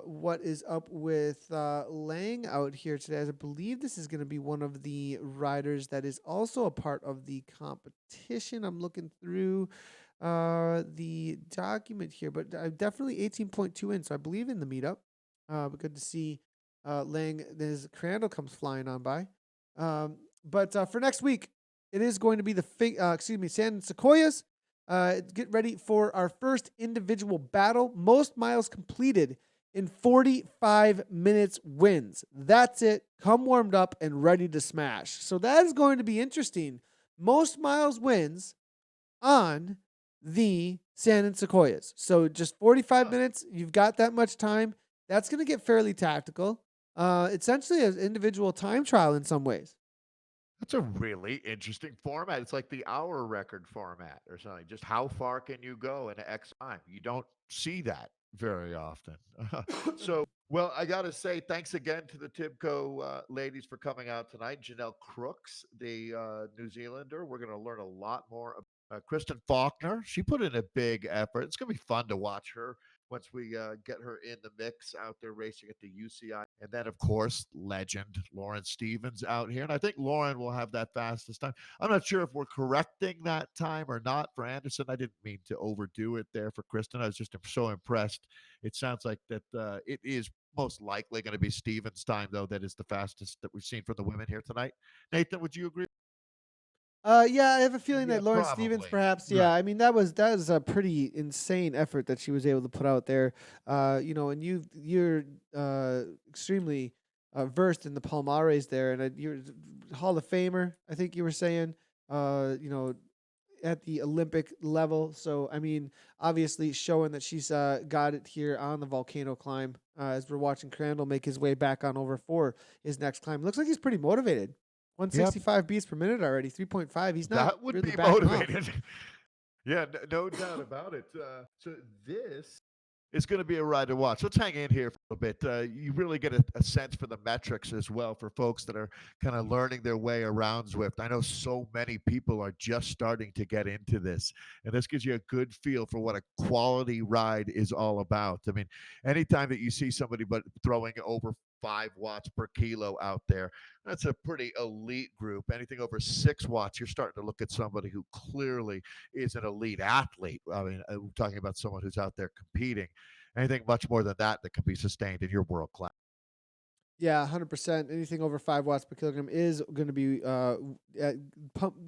what is up with Lang out here today. As I believe this is going to be one of the riders that is also a part of the competition. I'm looking through the document here, but I'm definitely 18.2 in, so I believe in the meetup. But good to see Lang. As Crandall comes flying on by. But for next week, it is going to be Sand and Sequoias. Get ready for our first individual battle. Most miles completed in 45 minutes wins. That's it. Come warmed up and ready to smash. So that is going to be interesting. Most miles wins on the Sand and Sequoias. So just 45 minutes. You've got that much time. That's going to get fairly tactical. Essentially an individual time trial in some ways.
That's a really interesting format. It's like the hour record format or something. Just how far can you go in X time? You don't see that very often. Well, I got to say thanks again to the Tibco ladies for coming out tonight. Janelle Crooks, the New Zealander. We're going to learn a lot more. Kristen Faulkner, she put in a big effort. It's going to be fun to watch her once we get her in the mix out there racing at the UCI. And then, of course, legend Lauren Stevens out here. And I think Lauren will have that fastest time. I'm not sure if we're correcting that time or not for Anderson. I didn't mean to overdo it there for Kristen. I was just so impressed. It sounds like that it is most likely going to be Stevens' time, though. That is the fastest that we've seen from the women here tonight. Nathan, would you agree?
Yeah, I have a feeling
Yeah,
that Lauren Stevens,
probably.
perhaps.
Right.
Yeah, I mean that was a pretty insane effort that she was able to put out there. And you're extremely versed in the Palmares there, and you're Hall of Famer. I think you were saying. At the Olympic level. So I mean, obviously showing that she's got it here on the Volcano climb. As we're watching Crandall make his way back on over for his next climb. Looks like he's pretty motivated. 165 beats per minute already, 3.5. He's not
That would
really
be
backing off.
motivated. Yeah, no doubt about it. So this is going to be a ride to watch. Let's hang in here for a bit. You really get a sense for the metrics as well for folks that are kind of learning their way around Zwift. I know so many people are just starting to get into this, and this gives you a good feel for what a quality ride is all about. I mean, anytime that you see somebody but throwing over 5 watts per kilo out there, that's a pretty elite group. Anything over 6 watts, you're starting to look at somebody who clearly is an elite athlete. I mean, we're talking about someone who's out there competing. Anything much more than that can be sustained in your world class.
Yeah, 100%. Anything over 5 watts per kilogram is going to be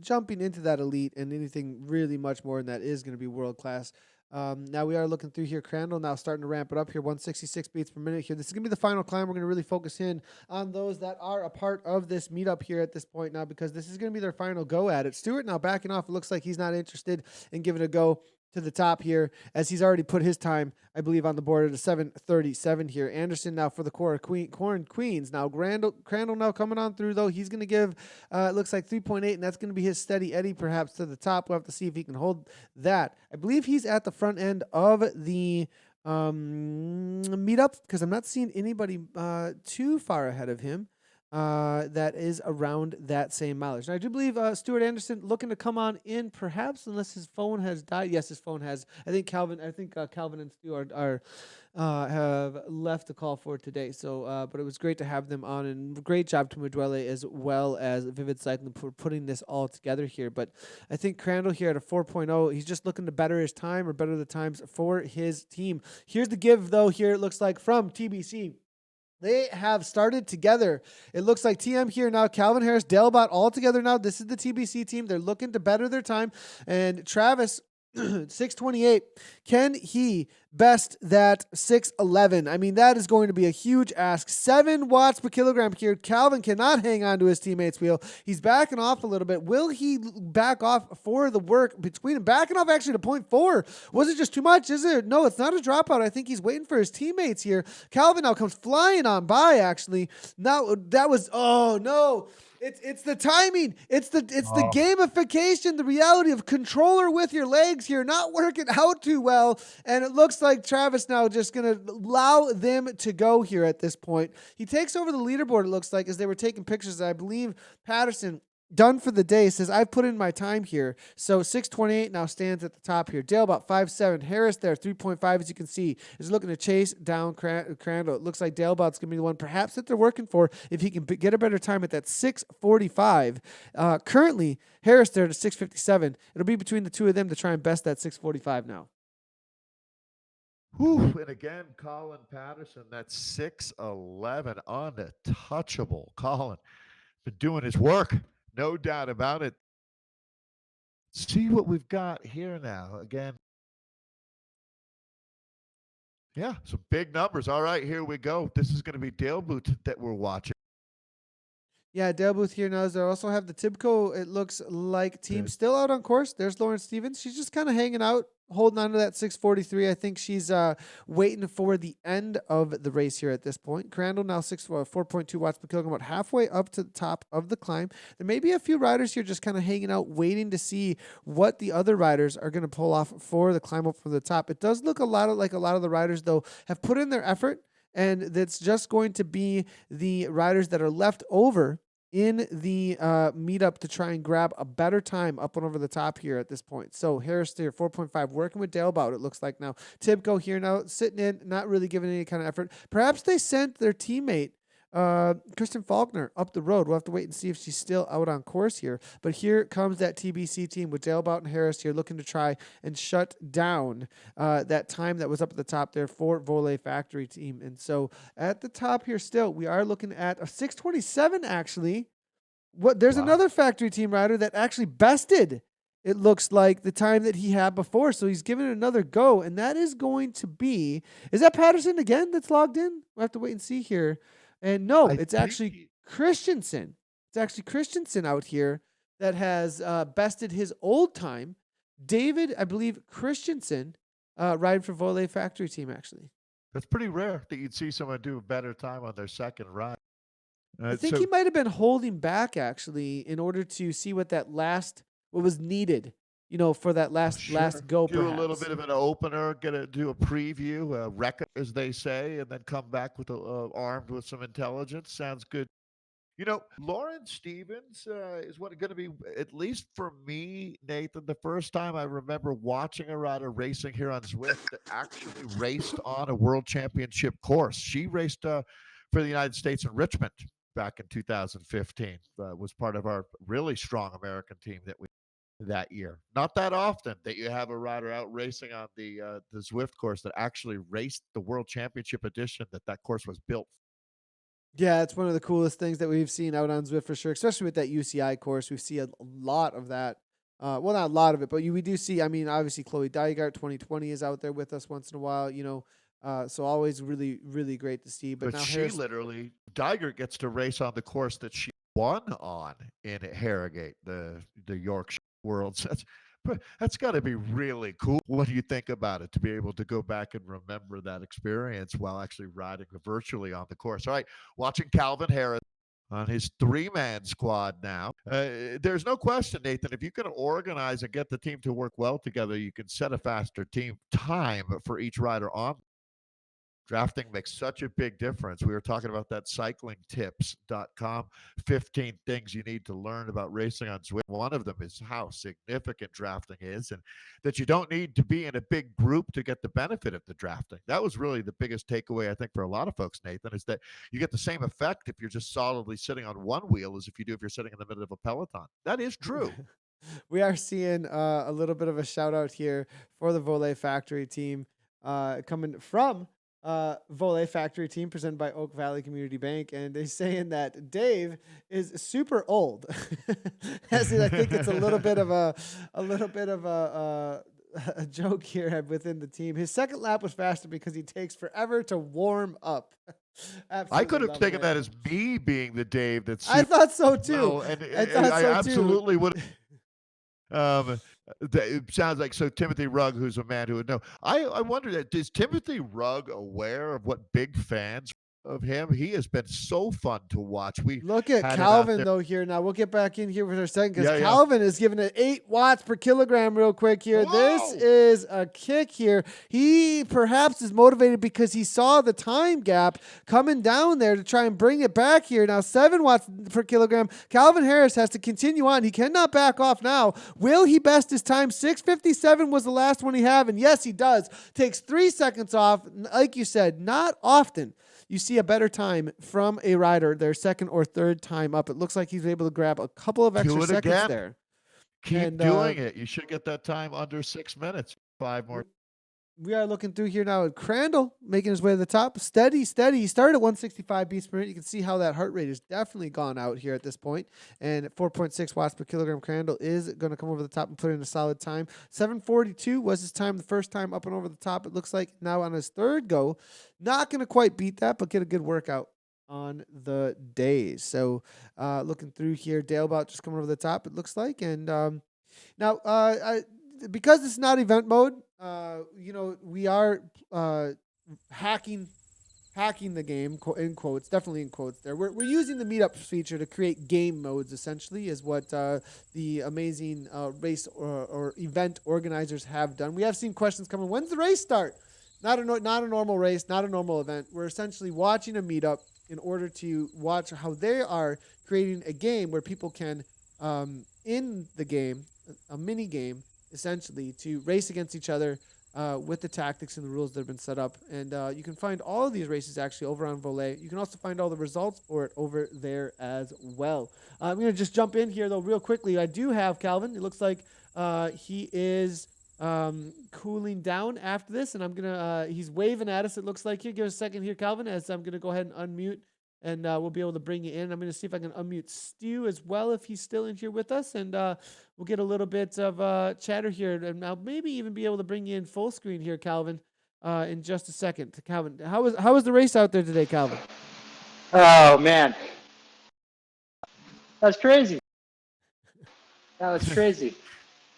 jumping into that elite, and anything really much more than that is going to be world class. Now we are looking through here. Crandall now starting to ramp it up here, 166 beats per minute here. This is going to be the final climb. We're going to really focus in on those that are a part of this meetup here at this point now, because this is going to be their final go at it. Stewart now backing off. It looks like he's not interested in giving it a go to the top here, as he's already put his time, I believe, on the board at a 7:37 here. Anderson now for the Corn Queens. Now Crandall now coming on through, though. He's going to give, it looks like 3.8, and that's going to be his steady Eddie perhaps to the top. We'll have to see if he can hold that. I believe he's at the front end of the meetup, because I'm not seeing anybody too far ahead of him that is around that same mileage. And I do believe Stuart Anderson looking to come on in, perhaps, unless his phone has died. Yes, his phone has. I think Calvin and Stu are have left the call for today. So, but it was great to have them on, and great job to Mudwele as well as Vivid Cycling for putting this all together here. But I think Crandall here at a 4.0, he's just looking to better his time or better the times for his team. Here's the give, though, here it looks like from TBC. They have started together. It looks like TM here now, Calvin Harris, Delbot all together now. This is the TBC team. They're looking to better their time. And Travis, 628, can he best that 611? I mean, that is going to be a huge ask. 7 watts per kilogram here. Calvin cannot hang on to his teammate's wheel. He's backing off a little bit. Will he back off for the work between him? Backing off actually to 0.4. Was it just too much? Is it? No, it's not a dropout. I think he's waiting for his teammates here. Calvin now comes flying on by, actually. Now, that was, oh no. It's the timing. It's the gamification, the reality of controller with your legs here not working out too well. And it looks like Travis now just going to allow them to go here at this point. He takes over the leaderboard, it looks like, as they were taking pictures. I believe Patterson, done for the day, says, I've put in my time here. So 628 now stands at the top here. Dale about 5.7. Harris there, 3.5, as you can see, is looking to chase down Crandall. It looks like Dalebot's going to be the one perhaps that they're working for if he can get a better time at that 6:45. Currently, Harris there to 6:57. It'll be between the two of them to try and best that 6:45 now.
Whew. And again, Colin Patterson, that's 6'11", untouchable. Colin been doing his work. No doubt about it. See what we've got here now. Again, yeah, some big numbers. All right, here we go. This is going to be Dale Boot that we're watching.
Yeah, Dale Booth here now. They also have the Tibco, it looks like, team still out on course. There's Lauren Stevens. She's just kind of hanging out, holding on to that 6:43. I think she's waiting for the end of the race here at this point. Crandall now 4.2 watts per kilogram, about halfway up to the top of the climb. There may be a few riders here just kind of hanging out, waiting to see what the other riders are going to pull off for the climb up from the top. It does look like a lot of the riders, though, have put in their effort, and that's just going to be the riders that are left over in the meetup to try and grab a better time up and over the top here at this point. So Harris there, 4.5, working with Dale Bout, it looks like now. Tibco here now, sitting in, not really giving any kind of effort. Perhaps they sent their teammate, Kristen Faulkner, up the road. We'll have to wait and see if she's still out on course here. But here comes that TBC team with Dale Bout and Harris here looking to try and shut down that time that was up at the top there for Vole Factory team. And so at the top here still, we are looking at a 6:27 actually. There's another factory team rider that actually bested, it looks like, the time that he had before. So he's giving it another go. And that is going to be, is that Patterson again that's logged in? We'll have to wait and see here. And no, it's actually Christensen. It's actually Christensen out here that has bested his old time. David, I believe, Christensen, riding for Vole Factory team, actually.
That's pretty rare that you'd see someone do a better time on their second ride.
I think he might have been holding back, actually, in order to see what was needed, for that last go.
Do a little bit of an opener, do a preview, a record, as they say, and then come back with armed with some intelligence. Sounds good. Lauren Stevens is going to be, at least for me, Nathan, the first time I remember watching a rider racing here on Zwift that actually raced on a world championship course. She raced for the United States in Richmond back in 2015. Was part of our really strong American team that year. Not that often that you have a rider out racing on the Zwift course that actually raced the World Championship edition that course was built.
Yeah, it's one of the coolest things that we've seen out on Zwift for sure, especially with that UCI course. We see a lot of that well, not a lot of it, but we do see. I mean, obviously, Chloe Dygart 2020 is out there with us once in a while. So always really, really great to see. But
But
now
she
Harris,
literally, Diger gets to race on the course that she won on in Harrogate, the Yorkshire Worlds. That's got to be really cool. What do you think about it to be able to go back and remember that experience while actually riding virtually on the course? All right, watching Calvin Harris on his three-man squad now. There's no question, Nathan, if you can organize and get the team to work well together, you can set a faster team time for each rider on. Drafting makes such a big difference. We were talking about that cyclingtips.com, 15 things you need to learn about racing on Zwift. One of them is how significant drafting is, and that you don't need to be in a big group to get the benefit of the drafting. That was really the biggest takeaway, I think, for a lot of folks, Nathan, is that you get the same effect if you're just solidly sitting on one wheel as if you do if you're sitting in the middle of a peloton. That is true.
we are seeing a little bit of a shout out here for the Vole Factory team coming from Vole Factory team presented by Oak Valley Community Bank, and they're saying that Dave is super old. As in, I think it's a little bit of a joke here within the team. His second lap was faster because he takes forever to warm up.
I could have
loving
taken
it.
that as me being the Dave that's
I thought so too.
no, and
I thought
I
so
absolutely
too.
would. It sounds like so. Timothy Rugg, who's a man who would know. I wonder that is Timothy Rugg aware of what big fans of him? He has been so fun to watch. We
Look at
had it out
Calvin
there.
though here. Now we'll get back in here for a second because
Yeah, yeah.
Calvin is giving it 8 watts per kilogram real quick here. This
Whoa!
is a kick here. He perhaps is motivated because he saw the time gap coming down there to try and bring it back here. Now 7 watts per kilogram. Calvin Harris has to continue on. He cannot back off now. Will he best his time? 6:57 was the last one he had, and yes, he does. Takes 3 seconds off. Like you said, not often you see a better time from a rider their second or third time up. It looks like he's able to grab a couple of extra
Do it
seconds
again.
there.
Keep doing it. You should get that time under 6 minutes. 5 more.
We are looking through here now at Crandall making his way to the top. Steady. He started at 165 beats per minute. You can see how that heart rate has definitely gone out here at this point. And at 4.6 watts per kilogram, Crandall is going to come over the top and put in a solid time. 7:42 was his time the first time up and over the top. It looks like now on his third go, not going to quite beat that, but get a good workout on the days. So looking through here, Dalebout just coming over the top, it looks like. And now, because it's not event mode, we are hacking the game in quotes, definitely in quotes there. We're using the meetup feature to create game modes, essentially, is what the amazing race or event organizers have done. We have seen questions coming, when's the race start? Not a normal race, not a normal event. We're essentially watching a meetup in order to watch how they are creating a game where people can, in the game, a mini game, essentially, to race against each other with the tactics and the rules that have been set up. And you can find all of these races actually over on Vole. You can also find all the results for it over there as well. I'm going to just jump in here, though, real quickly. I do have Calvin. It looks like he is cooling down after this, and I'm going to, he's waving at us, it looks like here. Give us a second here, Calvin, as I'm going to go ahead and unmute. And we'll be able to bring you in. I'm going to see if I can unmute Stu as well if he's still in here with us. And we'll get a little bit of chatter here. And I'll maybe even be able to bring you in full screen here, Calvin, in just a second. Calvin, how was the race out there today, Calvin?
Oh man, that's crazy. That was crazy.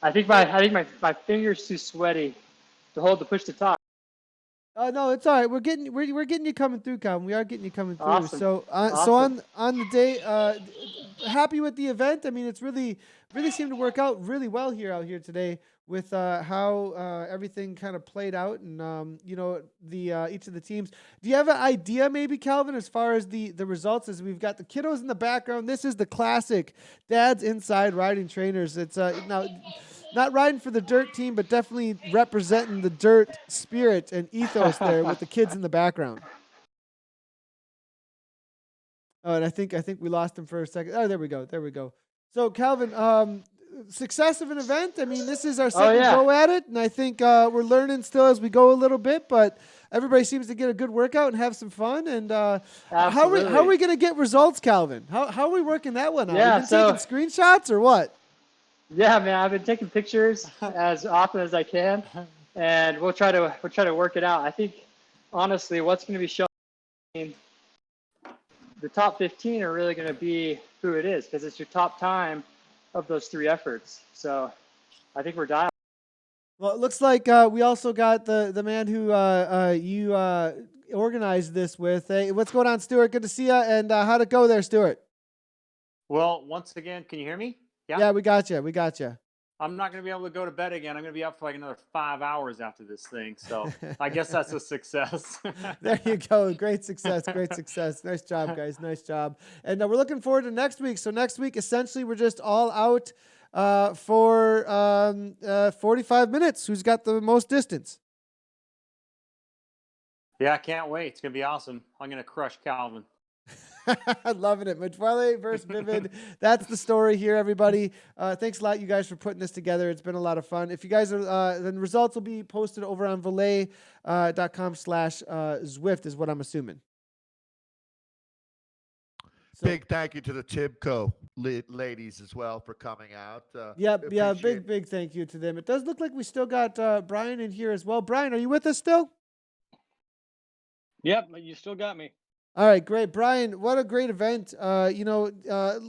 I think my fingers too sweaty to hold the push to talk.
Oh no, it's all right. We're getting you coming through, Calvin. We are getting you coming through.
Awesome.
So
Awesome.
on the day, happy with the event. I mean, it's really seemed to work out really well out here today with how everything kind of played out, and the each of the teams. Do you have an idea, maybe, Calvin, as far as the results? As we've got the kiddos in the background. This is the classic Dad's Inside Riding Trainers. It's now. Not riding for the dirt team, but definitely representing the dirt spirit and ethos there with the kids in the background. Oh, and I think we lost him for a second. Oh, there we go. So, Calvin, success of an event. I mean, this is our second go at it, and I think we're learning still as we go a little bit, but everybody seems to get a good workout and have some fun. And how are we going to get results, Calvin? How are we working that one out?
Yeah,
We've been taking screenshots or what?
Yeah, man, I've been taking pictures as often as I can, and we'll try to work it out. I think honestly, what's going to be showing the top 15 are really going to be who it is because it's your top time of those three efforts. So I think we're dialed.
Well, it looks like we also got the man who you organized this with. Hey, what's going on, Stuart? Good to see you. And how'd it go there, Stuart?
Well, once again, can you hear me?
Yeah, we got you. We got you.
I'm not going to be able to go to bed again. I'm going to be up for like another 5 hours after this thing. So I guess that's a success.
There you go. Great success. Great success. Nice job, guys. Nice job. And we're looking forward to next week. So next week, essentially, we're just all out for 45 minutes. Who's got the most distance?
Yeah, I can't wait. It's going to be awesome. I'm going to crush Calvin.
Loving it. Vole versus Vivid. That's the story here, everybody. Thanks a lot, you guys, for putting this together. It's been a lot of fun. If you guys are, the results will be posted over on Voler.com/Zwift is what I'm assuming. So,
Big thank you to the Tibco ladies as well for coming out.
big thank you to them. It does look like we still got Brian in here as well. Brian, are you with us still?
Yep, you still got me.
All right, great. Brian, what a great event. A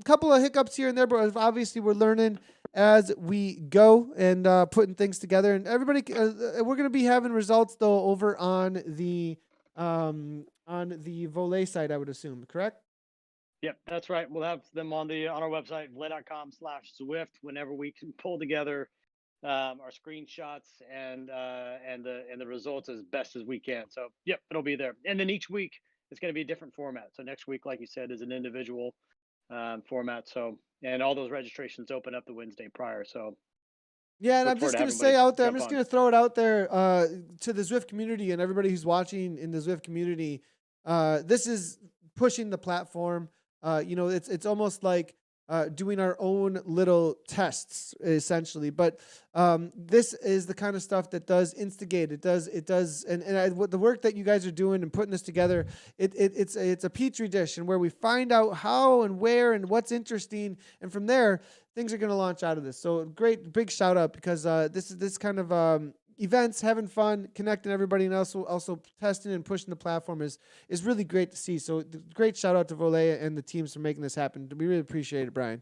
couple of hiccups here and there, but obviously we're learning as we go and putting things together. And everybody, we're going to be having results, though, over on the Voler site, I would assume, correct?
Yep, that's right. We'll have them on our website, vole.com/Zwift, whenever we can pull together our screenshots and the results as best as we can. So, yep, it'll be there. And then each week it's going to be a different format. So next week, like you said, is an individual format. So, and all those registrations open up the Wednesday prior. So,
yeah, and
look
I'm
forward
just
to
going to
having
say out there, I'm
jump
just
on.
going to throw it out there to the Zwift community and everybody who's watching in the Zwift community. This is pushing the platform. It's almost like doing our own little tests, essentially. But this is the kind of stuff that does instigate. It does, the work that you guys are doing and putting this together, it's a petri dish, and where we find out how and where and what's interesting, and from there things are going to launch out of this. So great, big shout out, because this kind of events, having fun, connecting everybody, and also testing and pushing the platform is really great to see. So great shout out to Vole and the teams for making this happen. We really appreciate it, Brian.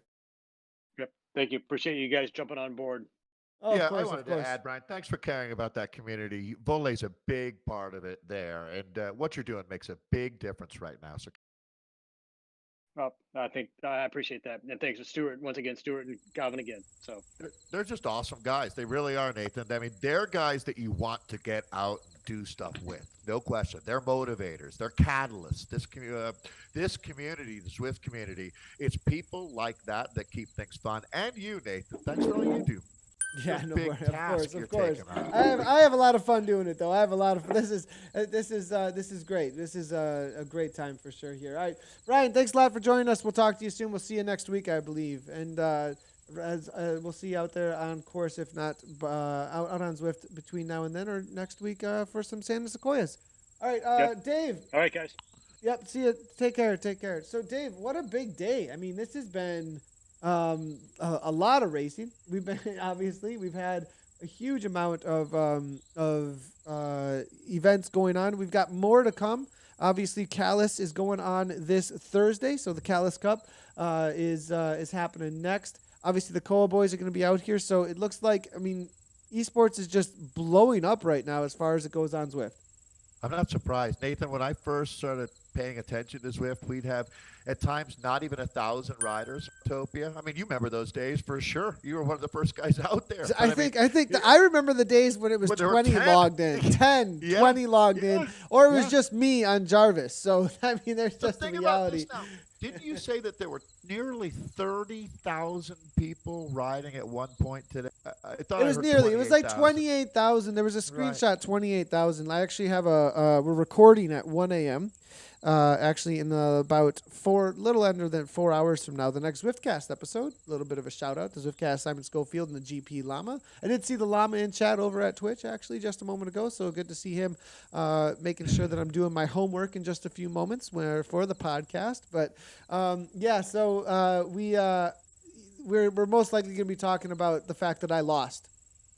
Yep, thank you. Appreciate you guys jumping on board.
Oh,
Yeah,
of course,
I wanted to add, Brian, thanks for caring about that community. Vole's a big part of it there, and what you're doing makes a big difference right now. So,
Well, I appreciate that, and thanks to Stuart once again, Stuart and Calvin again. So
they're just awesome guys. They really are, Nathan. I mean, they're guys that you want to get out and do stuff with. No question. They're motivators. They're catalysts. This community, the Zwift community, it's people like that keep things fun. And you, Nathan, thanks for all you do.
Yeah, no,
big
of
task
course.
taking on.
I have a lot of fun doing it, though. I have a lot of this is great. This is a great time for sure here. All right, Brian, thanks a lot for joining us. We'll talk to you soon. We'll see you next week, I believe, and we'll see you out there on course, if not out on Zwift between now and then, or next week for some Santa Sequoias. All right,
Yep.
Dave.
all right, guys.
Yep. See you. Take care. So, Dave, what a big day. I mean, this has been a lot of racing. We've had a huge amount of events going on. We've got more to come. Obviously, Calais is going on this Thursday, so the Calais Cup is happening next. Obviously, the Koa boys are going to be out here, so it looks like, I mean, esports is just blowing up right now as far as it goes on Zwift.
I'm not surprised. Nathan, when I first started paying attention to Zwift, we'd have at times not even 1,000 riders in Utopia. I mean, you remember those days for sure. You were one of the first guys out there.
I remember the days when it was 20 logged in, 10,
Yeah.
20 logged
Yeah.
in, or it was
Yeah.
just me on Jarvis. So, I mean, there's
So
just a
think about
reality.
this now. Didn't you say that there were nearly 30,000 people riding at one point today? I thought
It was
I heard
nearly. It was like
28,000.
28,000. There was a screenshot, 28,000. I actually have we're recording at 1 a.m. Actually, in about little under than 4 hours from now, the next Zwiftcast episode. A little bit of a shout out to Zwiftcast Simon Schofield and the GP Llama. I did see the Llama in chat over at Twitch actually just a moment ago, so good to see him making sure that I'm doing my homework in just a few moments for the podcast. But we're most likely going to be talking about the fact that I lost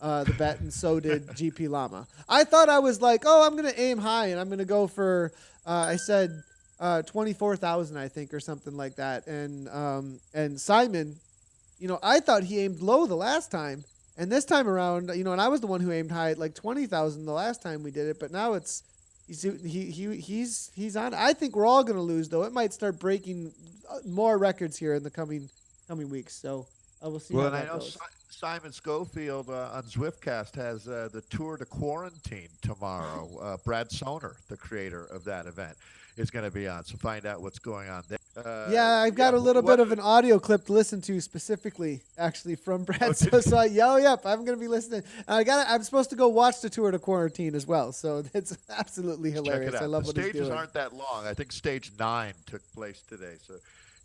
the bet, and so did GP Llama. I thought I was like, oh, I'm going to aim high, and I'm going to go for, I said 24,000, I think, or something like that. And Simon, I thought he aimed low the last time, and this time around, and I was the one who aimed high at like 20,000 the last time we did it, but now he's on. I think we're all going to lose, though. It might start breaking more records here in the coming weeks. So we'll see how
and I
that
know
goes.
Simon Schofield on Zwiftcast has the Tour de Quarantine tomorrow. Brad Soner, the creator of that event, is going to be on. So find out what's going on there.
Yeah, I've got a little bit of an audio clip to listen to specifically, actually, from Brad. So I'm going to be listening. I'm supposed to go watch the Tour de Quarantine as well. So it's absolutely hilarious.
Check it out.
I love
the
what he's
stages
doing.
aren't that long. I think stage 9 took place today. So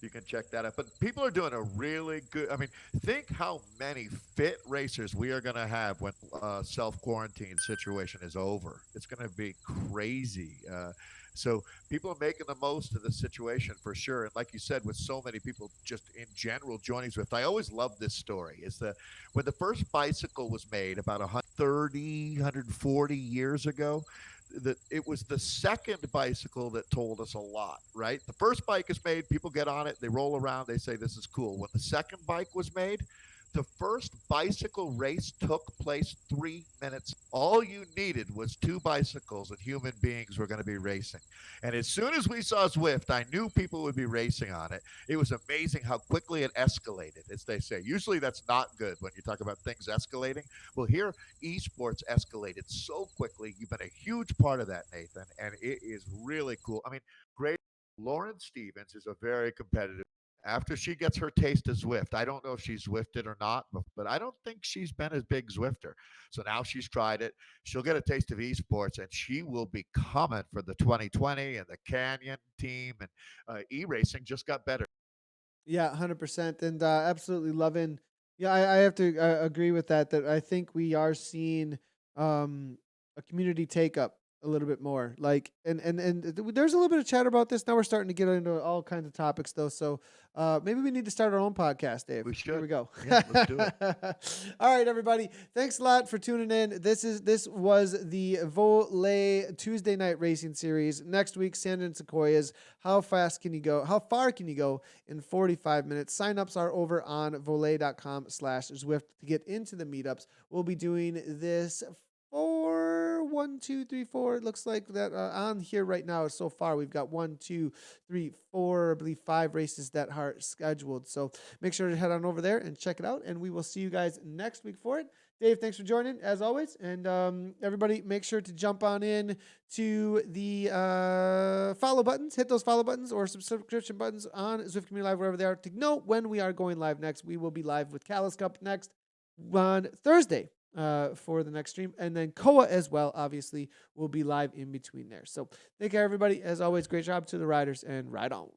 you can check that out. But people are doing a really good. I mean, think how many fit racers we are going to have when self-quarantine situation is over. It's going to be crazy. So people are making the most of the situation for sure. And like you said, with so many people just in general joining Zwift, I always love this story. Is that when the first bicycle was made about 130, 140 years ago, that it was the second bicycle that told us a lot, right? The first bike is made, people get on it, they roll around, they say this is cool. When the second bike was made, the first bicycle race took place 3 minutes. All you needed was 2 bicycles and human beings were going to be racing. And as soon as we saw Zwift, I knew people would be racing on it. It was amazing how quickly it escalated, as they say. Usually that's not good when you talk about things escalating. Well, here, esports escalated so quickly. You've been a huge part of that, Nathan, and it is really cool. I mean, great. Lauren Stevens is a very competitive. After she gets her taste of Zwift, I don't know if she's Zwifted or not, but I don't think she's been a big Zwifter. So now she's tried it. She'll get a taste of esports, and she will be coming for the 2020 and the Canyon team. And e-racing just got better.
Yeah, 100%. And absolutely loving. Yeah, I have to agree with that. That I think we are seeing a community take up a little bit more. Like, and there's a little bit of chatter about this. Now we're starting to get into all kinds of topics, though. So maybe we need to start our own podcast, Dave.
We should.
Here we go.
Yeah, let's do it.
All right, everybody. Thanks a lot for tuning in. This was the Vole Tuesday Night Racing Series. Next week, Sand and Sequoias. How fast can you go? How far can you go in 45 minutes? Signups are over on vole.com/Zwift to get into the meetups. We'll be doing this for 1, 2, 3, 4. It looks like that on here right now. So far, we've got 1, 2, 3, 4, I believe 5 races that are scheduled. So make sure to head on over there and check it out. And we will see you guys next week for it. Dave, thanks for joining as always. And everybody, make sure to jump on in to the follow buttons, hit those follow buttons or subscription buttons on Zwift Community Live, wherever they are, to know when we are going live next. We will be live with Callus Cup next on Thursday for the next stream. And then Koa as well, obviously, will be live in between there. So take care, everybody. As always, great job to the riders, and ride on.